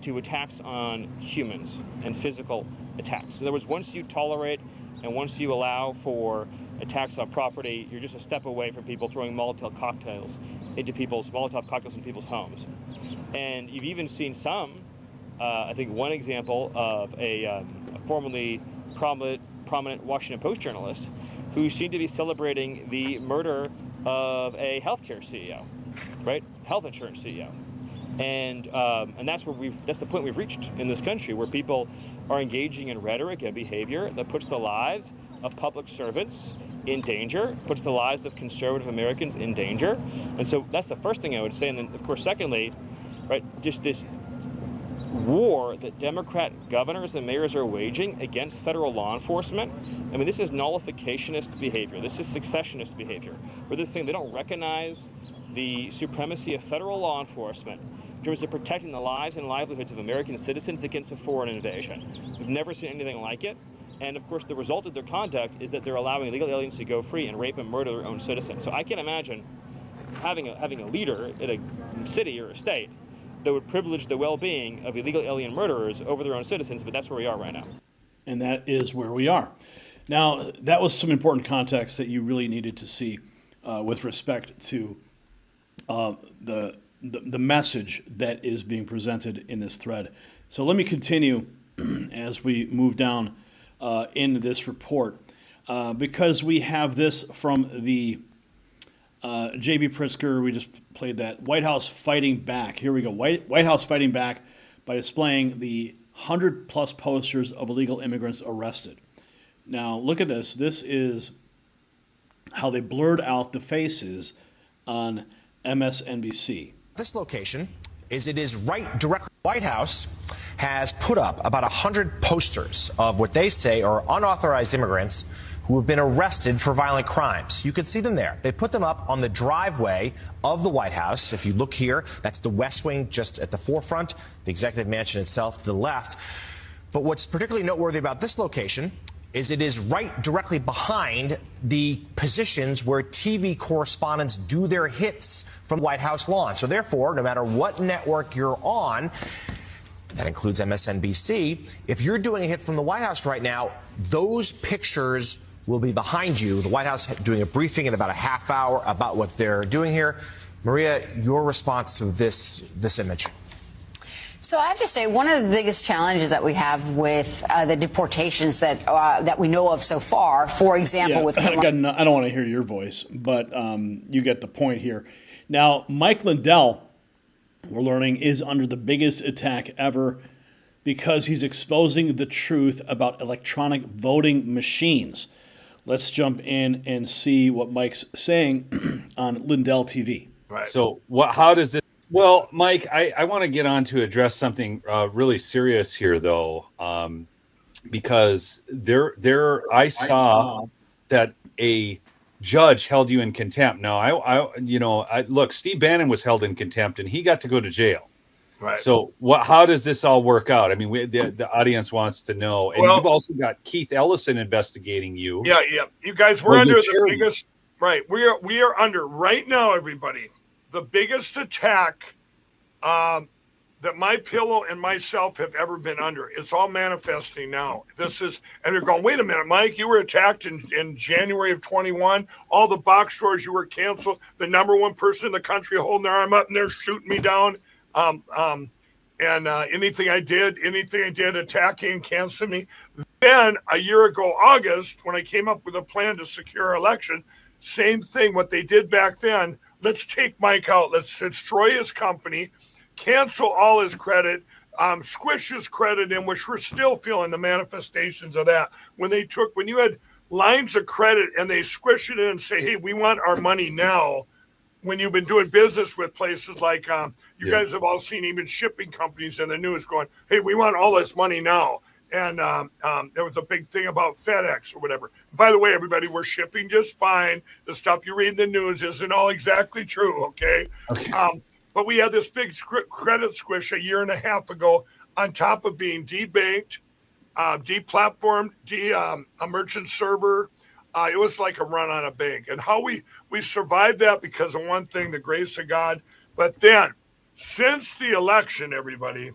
attacks on humans and physical attacks. In other words, once you tolerate and once you allow for attacks on property, you're just a step away from people throwing Molotov cocktails into people's homes. And you've even seen some, I think one example of a formerly prominent Washington Post journalist who seemed to be celebrating the murder of a healthcare CEO, right? Health insurance CEO. And that's the point we've reached in this country, where people are engaging in rhetoric and behavior that puts the lives of public servants in danger, puts the lives of conservative Americans in danger. And so that's the first thing I would say. And then, of course, secondly, right, just this war that Democrat governors and mayors are waging against federal law enforcement. I mean, this is nullificationist behavior. This is successionist behavior, where they're saying they don't recognize the supremacy of federal law enforcement in terms of protecting the lives and livelihoods of American citizens against a foreign invasion. We've never seen anything like it. And of course, the result of their conduct is that they're allowing illegal aliens to go free and rape and murder their own citizens. So I can't imagine having a leader in a city or a state that would privilege the well-being of illegal alien murderers over their own citizens, but that's where we are right now. And that is where we are. Now, that was some important context that you really needed to see with respect to the message that is being presented in this thread. So let me continue as we move down in this report, because we have this from the J.B. Pritzker. We just played that. White House fighting back. Here we go. White House fighting back by displaying the 100-plus posters of illegal immigrants arrested. Now, look at this. This is how they blurred out the faces on MSNBC. This location is right directly White House. has put up about 100 posters of what they say are unauthorized immigrants who have been arrested for violent crimes. You can see them there. They put them up on the driveway of the White House. If you look here, that's the West Wing just at the forefront, the executive mansion itself to the left. But what's particularly noteworthy about this location is it is right directly behind the positions where TV correspondents do their hits from White House lawn. So therefore, no matter what network you're on, that includes MSNBC, if you're doing a hit from the White House right now, those pictures will be behind you. The White House doing a briefing in about a half hour about what they're doing here. Maria, your response to this image? So I have to say, one of the biggest challenges that we have with the deportations that we know of so far, for example, with I don't want to hear your voice, but you get the point here. Now, Mike Lindell, we're learning, is under the biggest attack ever because he's exposing the truth about electronic voting machines. Let's jump in and see what Mike's saying on Lindell TV. Right. So how does this? Well, Mike, I want to get on to address something really serious here, though, because I saw that a judge held you in contempt. Now, look, Steve Bannon was held in contempt, and he got to go to jail. Right. So how does this all work out? I mean, the audience wants to know. And you've also got Keith Ellison investigating you. Yeah. You guys, we're under the biggest. Right. We are under right now, everybody, the biggest attack that my pillow and myself have ever been under. It's all manifesting now. And they're going, wait a minute, Mike, you were attacked in January of 21. All the box stores, you were canceled. The number one person in the country holding their arm up and they're shooting me down. Anything I did attacking, canceling me. Then a year ago, August, when I came up with a plan to secure our election, same thing. What they did back then, let's take Mike out. Let's destroy his company, cancel all his credit, squish his credit in, which we're still feeling the manifestations of that. When you had lines of credit and they squish it in and say, hey, we want our money now. When you've been doing business with places like you guys have all seen even shipping companies in the news going, hey, we want all this money now. And there was a big thing about FedEx or whatever. By the way, everybody, we're shipping just fine. The stuff you read in the news isn't all exactly true, okay? But we had this big credit squish a year and a half ago on top of being debanked, deplatformed, a merchant server. It was like a run on a bank. And how we survived that because of one thing, the grace of God. But then, since the election, everybody,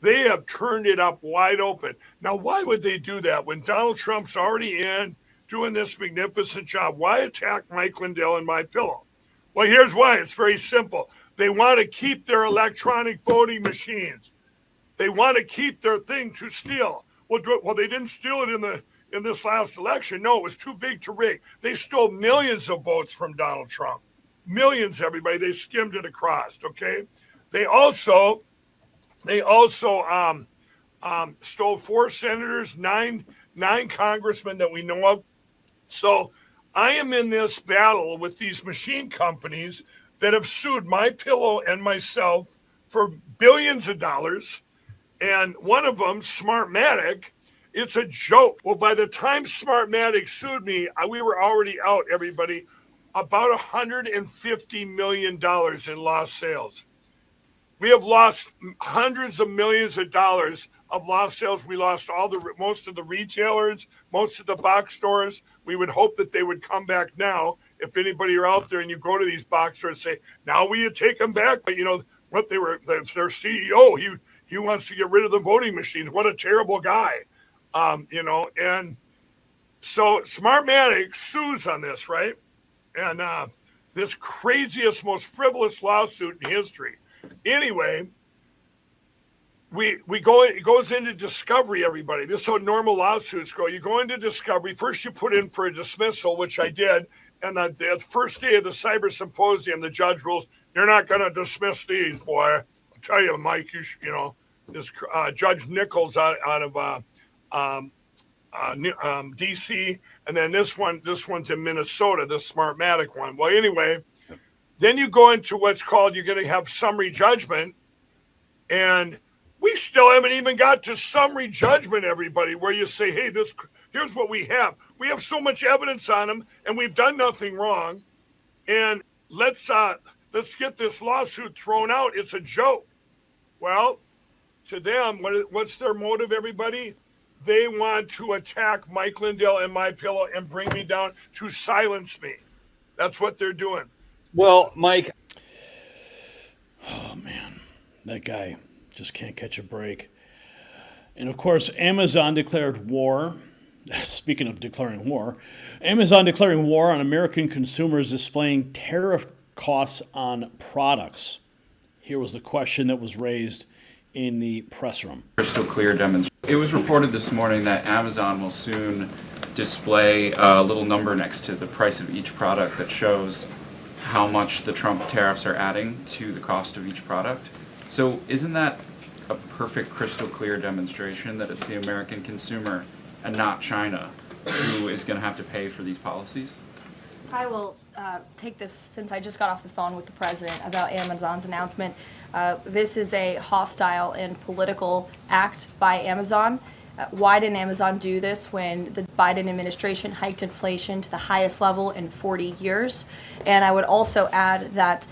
they have turned it up wide open. Now, why would they do that when Donald Trump's already in doing this magnificent job? Why attack Mike Lindell and my pillow? Well, here's why. It's very simple. They want to keep their electronic voting machines. They want to keep their thing to steal. Well, they didn't steal it in this last election. No, it was too big to rig. They stole millions of votes from Donald Trump. Millions, everybody. They skimmed it across, okay? They also stole 4 senators, nine congressmen that we know of. So I am in this battle with these machine companies that have sued my pillow and myself for billions of dollars. And one of them, Smartmatic, it's a joke. Well, by the time Smartmatic sued me, we were already out, everybody, about $150 million in lost sales. We have lost hundreds of millions of dollars of lost sales. We lost most of the retailers, most of the box stores. We would hope that they would come back now. If anybody are out there and you go to these box stores and say, now we would take them back. But you know what their CEO, he wants to get rid of the voting machines. What a terrible guy. And so Smartmatic sues on this, right? And this craziest, most frivolous lawsuit in history. Anyway, it goes into discovery, everybody. This is how normal lawsuits go. You go into discovery. First, you put in for a dismissal, which I did. And the first day of the cyber symposium, the judge rules, you're not going to dismiss these, boy. I'll tell you, Mike, this Judge Nichols out of D.C., and then this one's in Minnesota, the Smartmatic one. Well, anyway, then you go into what's called, you're going to have summary judgment, and We still haven't even got to summary judgment, everybody, where you say, hey, here's what we have. We have so much evidence on them, and we've done nothing wrong. And let's get this lawsuit thrown out. It's a joke. Well, to them, what's their motive, everybody? They want to attack Mike Lindell and My Pillow and bring me down to silence me. That's what they're doing. Well, Mike. Oh, man. That guy just can't catch a break. And, of course, Amazon declared war. Speaking of declaring war, Amazon declaring war on American consumers displaying tariff costs on products. Here was the question that was raised in the press room. Crystal clear demonstration. It was reported this morning that Amazon will soon display a little number next to the price of each product that shows how much the Trump tariffs are adding to the cost of each product. So isn't that a perfect crystal clear demonstration that it's the American consumer and not China who is going to have to pay for these policies? I will take this since I just got off the phone with the president about Amazon's announcement. This is a hostile and political act by Amazon. Why didn't Amazon do this when the Biden administration hiked inflation to the highest level in 40 years? And I would also add that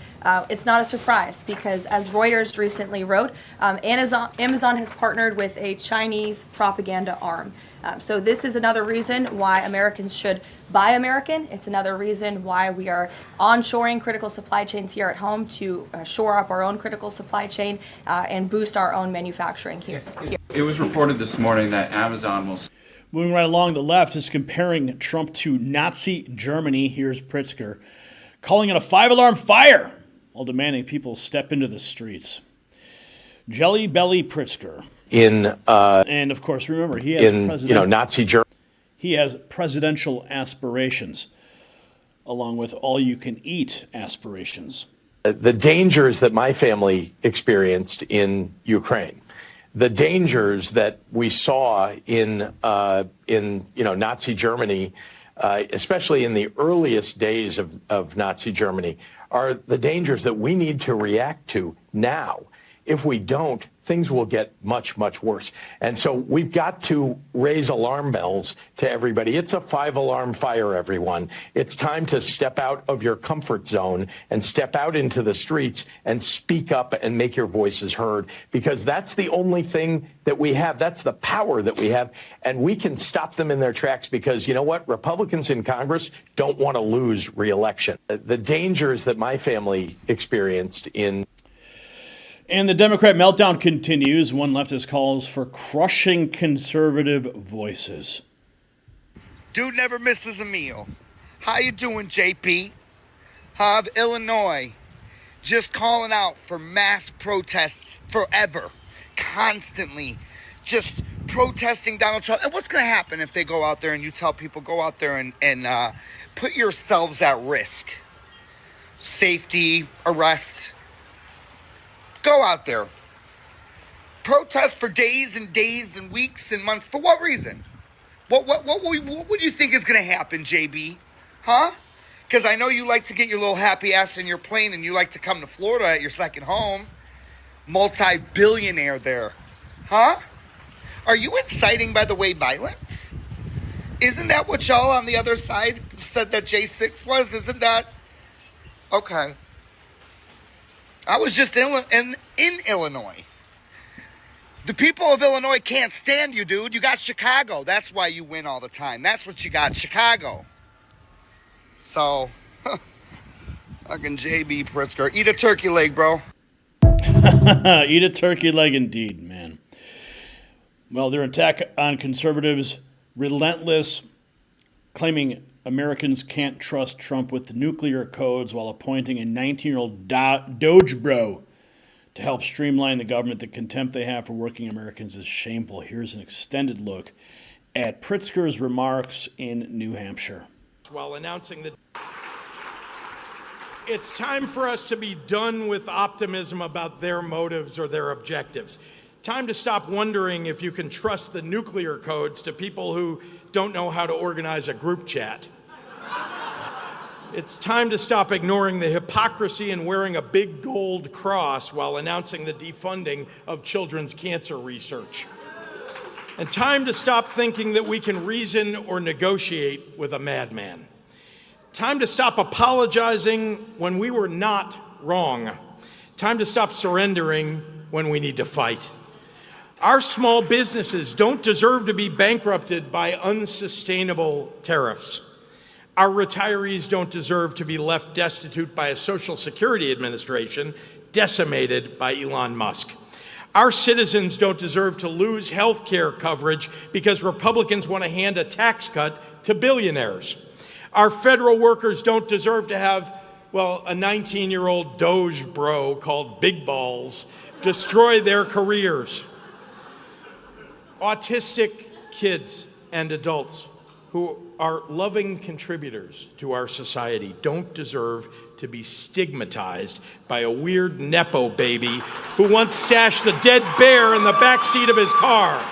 it's not a surprise because, as Reuters recently wrote, Amazon has partnered with a Chinese propaganda arm. So this is another reason why Americans should buy American. It's another reason why we are onshoring critical supply chains here at home to shore up our own critical supply chain and boost our own manufacturing here. It was reported this morning that Amazon will... Moving right along, the left is comparing Trump to Nazi Germany. Here's Pritzker, calling it a 5-alarm fire while demanding people step into the streets. Jelly Belly Pritzker. And of course, remember, he has Nazi Germany. He has presidential aspirations, along with all-you-can-eat aspirations. The dangers that my family experienced in Ukraine, the dangers that we saw in Nazi Germany, especially in the earliest days of Nazi Germany, are the dangers that we need to react to now. If we don't, things will get much, much worse. And so we've got to raise alarm bells to everybody. It's a 5-alarm fire, everyone. It's time to step out of your comfort zone and step out into the streets and speak up and make your voices heard, because that's the only thing that we have. That's the power that we have. And we can stop them in their tracks because, you know what? Republicans in Congress don't want to lose re-election. The dangers that my family experienced in... And the Democrat meltdown continues. One leftist calls for crushing conservative voices. Dude never misses a meal. How you doing, JP? Of Illinois. Just calling out for mass protests forever. Constantly. Just protesting Donald Trump. And what's going to happen if they go out there and you tell people, go out there and put yourselves at risk? Safety, arrest. Go out there. Protest for days and days and weeks and months. For what reason? What do you think is going to happen, JB? Huh? Because I know you like to get your little happy ass in your plane and you like to come to Florida at your second home. Multi-billionaire there. Huh? Are you inciting, by the way, violence? Isn't that what y'all on the other side said that J6 was? Isn't that? Okay. I was just in Illinois. The people of Illinois can't stand you, dude. You got Chicago. That's why you win all the time. That's what you got, Chicago. So, fucking JB Pritzker. Eat a turkey leg, bro. Eat a turkey leg indeed, man. Well, their attack on conservatives, relentless, claiming Americans can't trust Trump with the nuclear codes while appointing a 19-year-old Doge bro to help streamline the government. The contempt they have for working Americans is shameful. Here's an extended look at Pritzker's remarks in New Hampshire. While announcing that it's time for us to be done with optimism about their motives or their objectives. Time to stop wondering if you can trust the nuclear codes to people who don't know how to organize a group chat. It's time to stop ignoring the hypocrisy and wearing a big gold cross while announcing the defunding of children's cancer research. And time to stop thinking that we can reason or negotiate with a madman. Time to stop apologizing when we were not wrong. Time to stop surrendering when we need to fight. Our small businesses don't deserve to be bankrupted by unsustainable tariffs. Our retirees don't deserve to be left destitute by a Social Security Administration decimated by Elon Musk. Our citizens don't deserve to lose health care coverage because Republicans want to hand a tax cut to billionaires. Our federal workers don't deserve to have, well, a 19-year-old Doge bro called Big Balls destroy their careers. Autistic kids and adults who are loving contributors to our society don't deserve to be stigmatized by a weird Nepo baby who once stashed a dead bear in the backseat of his car.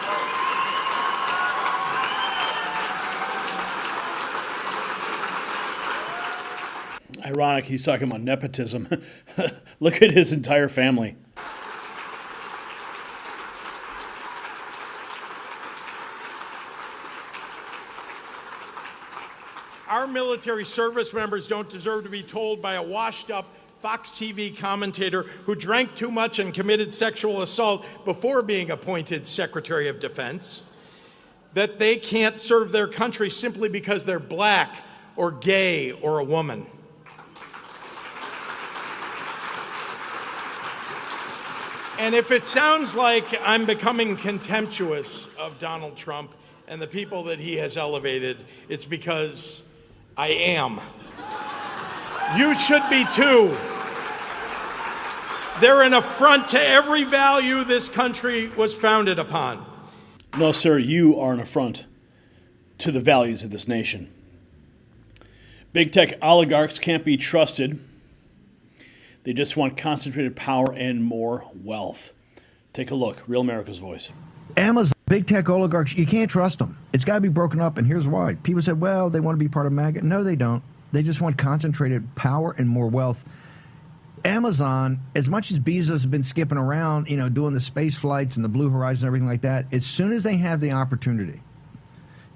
Ironic, he's talking about nepotism. Look at his entire family. Our military service members don't deserve to be told by a washed-up Fox TV commentator who drank too much and committed sexual assault before being appointed Secretary of Defense that they can't serve their country simply because they're black or gay or a woman. And if it sounds like I'm becoming contemptuous of Donald Trump and the people that he has elevated, it's because I am. You should be too. They're an affront to every value this country was founded upon. No, sir, you are an affront to the values of this nation. Big tech oligarchs can't be trusted. They just want concentrated power and more wealth. Take a look. Real America's Voice. Amazon, big tech oligarchs, you can't trust them. It's got to be broken up, and here's why. People said, well, they want to be part of MAGA. No, they don't. They just want concentrated power and more wealth. Amazon, as much as Bezos has been skipping around, you know, doing the space flights and the Blue Horizon and everything like that, as soon as they have the opportunity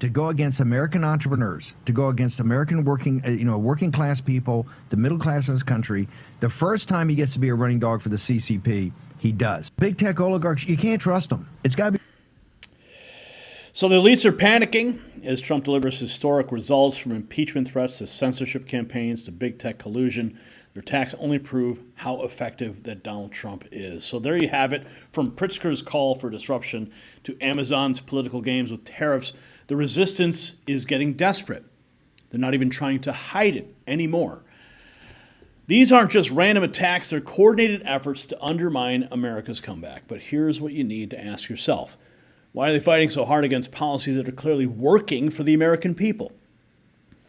to go against American entrepreneurs, to go against American working class people, the middle class of this country, the first time he gets to be a running dog for the CCP, he does. Big tech oligarchs, you can't trust them. It's got to be. So the elites are panicking as Trump delivers historic results, from impeachment threats to censorship campaigns to big tech collusion. Their attacks only prove how effective that Donald Trump is. So there you have it. From Pritzker's call for disruption to Amazon's political games with tariffs, the resistance is getting desperate. They're not even trying to hide it anymore. These aren't just random attacks, they're coordinated efforts to undermine America's comeback. But here's what you need to ask yourself. Why are they fighting so hard against policies that are clearly working for the American people?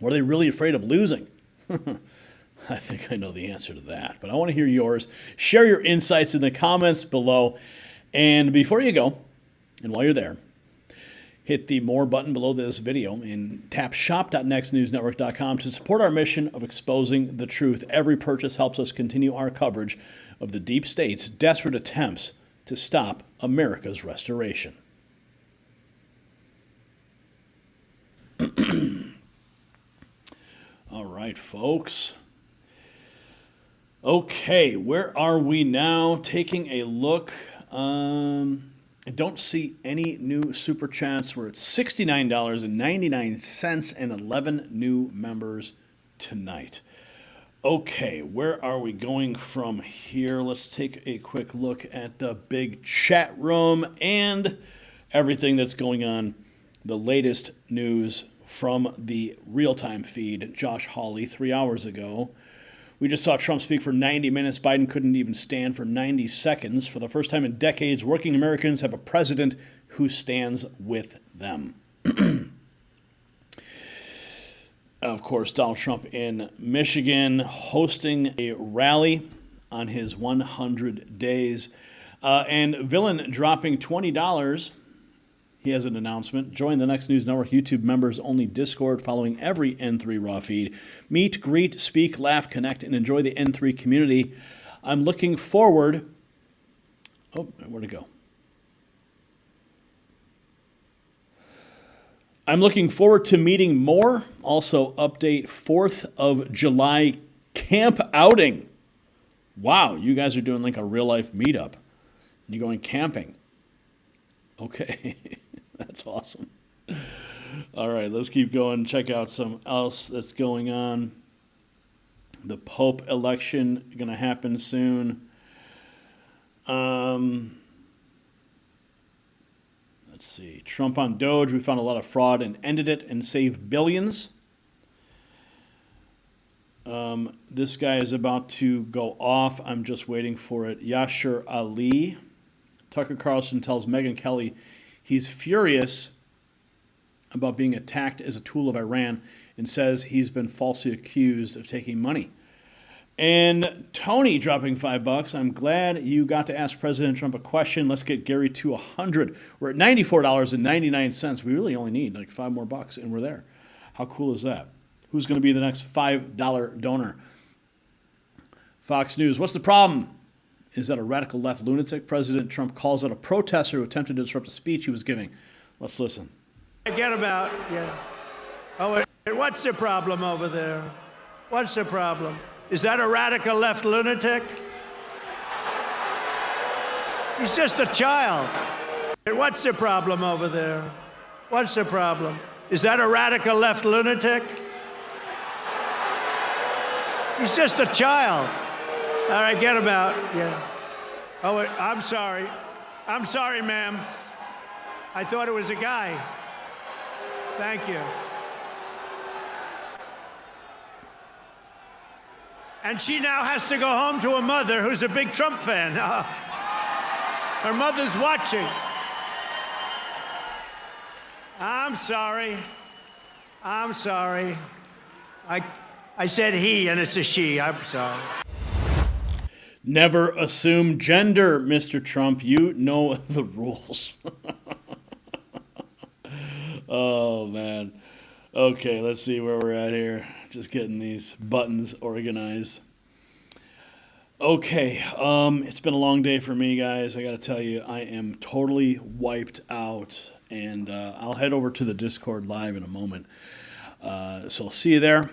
Or are they really afraid of losing? I think I know the answer to that, but I want to hear yours. Share your insights in the comments below. And before you go, and while you're there, hit the More button below this video and tap shop.nextnewsnetwork.com to support our mission of exposing the truth. Every purchase helps us continue our coverage of the deep state's desperate attempts to stop America's restoration. All right, folks. Okay, where are we now? Taking a look. I don't see any new super chats. We're at $69.99 and 11 new members tonight. Okay, where are we going from here? Let's take a quick look at the big chat room and everything that's going on. The latest news from the real-time feed. Josh Hawley, 3 hours ago. We just saw Trump speak for 90 minutes. Biden couldn't even stand for 90 seconds. For the first time in decades, working Americans have a president who stands with them. Of course, Donald Trump in Michigan hosting a rally on his 100 days. And Villain dropping $20 He has an announcement. Join the Next News Network YouTube members only Discord following every N3 Raw feed. Meet, greet, speak, laugh, connect, and enjoy the N3 community. I'm looking forward. Oh, where'd it go? I'm looking forward to meeting more. Also, update 4th of July camp outing. Wow, you guys are doing like a real life meetup. You're going camping. Okay, that's awesome. All right, let's keep going. Check out some else that's going on. The Pope election going to happen soon. Let's see. Trump on Doge. We found a lot of fraud and ended it and saved billions. This guy is about to go off. I'm just waiting for it. Yashar Ali. Tucker Carlson tells Megyn Kelly he's furious about being attacked as a tool of Iran and says he's been falsely accused of taking money. And Tony dropping $5. I'm glad you got to ask President Trump a question. Let's get Gary to 100. We're at $94.99. We really only need like $5 more, and we're there. How cool is that? Who's going to be the next $5 donor? Fox News. What's the problem? Is that a radical left lunatic? President Trump calls out a protester who attempted to disrupt a speech he was giving. Let's listen. Forget about, yeah. Oh, what's the problem over there? What's the problem? Is that a radical left lunatic? He's just a child. What's the problem over there? What's the problem? Is that a radical left lunatic? He's just a child. All right, get him out. Yeah. Oh, I'm sorry. I'm sorry, ma'am. I thought it was a guy. Thank you. And she now has to go home to a mother who's a big Trump fan. Her mother's watching. I'm sorry. I'm sorry. I said he, and it's a she. I'm sorry. Never assume gender, Mr. Trump. You know the rules. Oh, man. Okay, let's see where we're at here. Just getting these buttons organized. Okay, it's been a long day for me, guys. I got to tell you, I am totally wiped out. And I'll head over to the Discord live in a moment. So I'll see you there.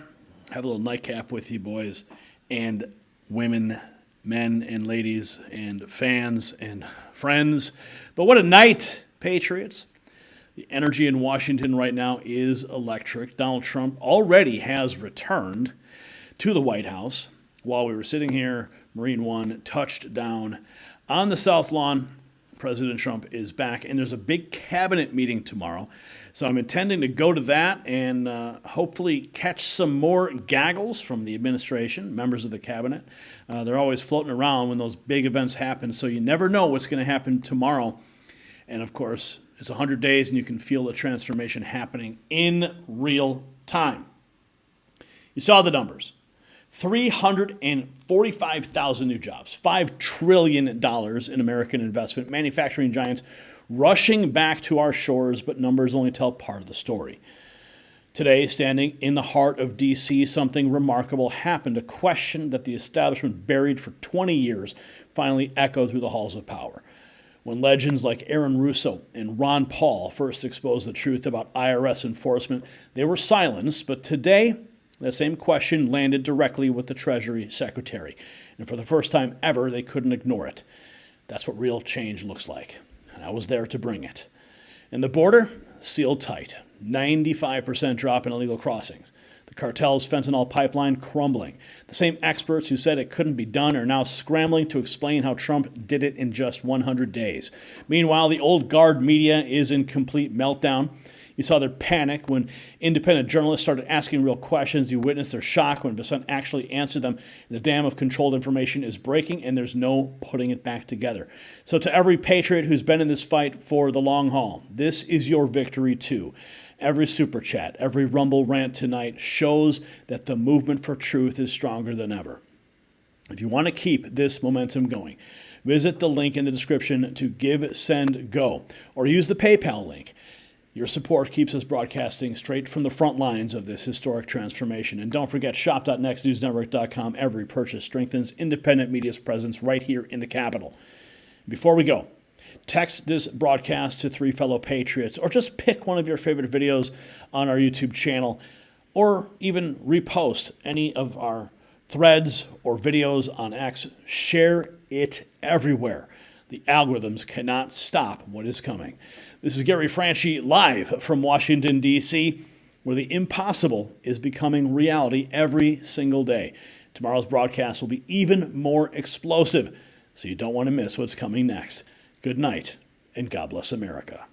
Have a little nightcap with you, boys and women, men and ladies and fans and friends. But what a night, Patriots. The energy in Washington right now is electric. Donald Trump already has returned to the White House. While we were sitting here, Marine One touched down on the South Lawn. President Trump is back, and there's a big cabinet meeting tomorrow. So I'm intending to go to that and hopefully catch some more gaggles from the administration, members of the cabinet. They're always floating around when those big events happen, so you never know what's going to happen tomorrow. And, of course, it's 100 days, and you can feel the transformation happening in real time. You saw the numbers. 345,000 new jobs, $5 trillion in American investment, manufacturing giants rushing back to our shores, but numbers only tell part of the story. Today, standing in the heart of D.C., something remarkable happened. A question that the establishment buried for 20 years finally echoed through the halls of power. When legends like Aaron Russo and Ron Paul first exposed the truth about IRS enforcement, they were silenced, but today, the same question landed directly with the Treasury Secretary. And for the first time ever, they couldn't ignore it. That's what real change looks like. And I was there to bring it. And the border, sealed tight. 95% drop in illegal crossings. The cartel's fentanyl pipeline crumbling. The same experts who said it couldn't be done are now scrambling to explain how Trump did it in just 100 days. Meanwhile, the old guard media is in complete meltdown. You saw their panic when independent journalists started asking real questions. You witnessed their shock when Bessen actually answered them. The dam of controlled information is breaking, and there's no putting it back together. So to every patriot who's been in this fight for the long haul, this is your victory too. Every super chat, every Rumble rant tonight shows that the movement for truth is stronger than ever. If you want to keep this momentum going, Visit the link in the description to Give, Send, Go, or use the PayPal link. Your support keeps us broadcasting straight from the front lines of this historic transformation. And don't forget, shop.nextnewsnetwork.com. Every purchase strengthens independent media's presence right here in the Capitol. Before we go, text this broadcast to 3 fellow patriots, or just pick one of your favorite videos on our YouTube channel, or even repost any of our threads or videos on X. Share it everywhere. The algorithms cannot stop what is coming. This is Gary Franchi live from Washington, D.C., where the impossible is becoming reality every single day. Tomorrow's broadcast will be even more explosive, so you don't want to miss what's coming next. Good night, and God bless America.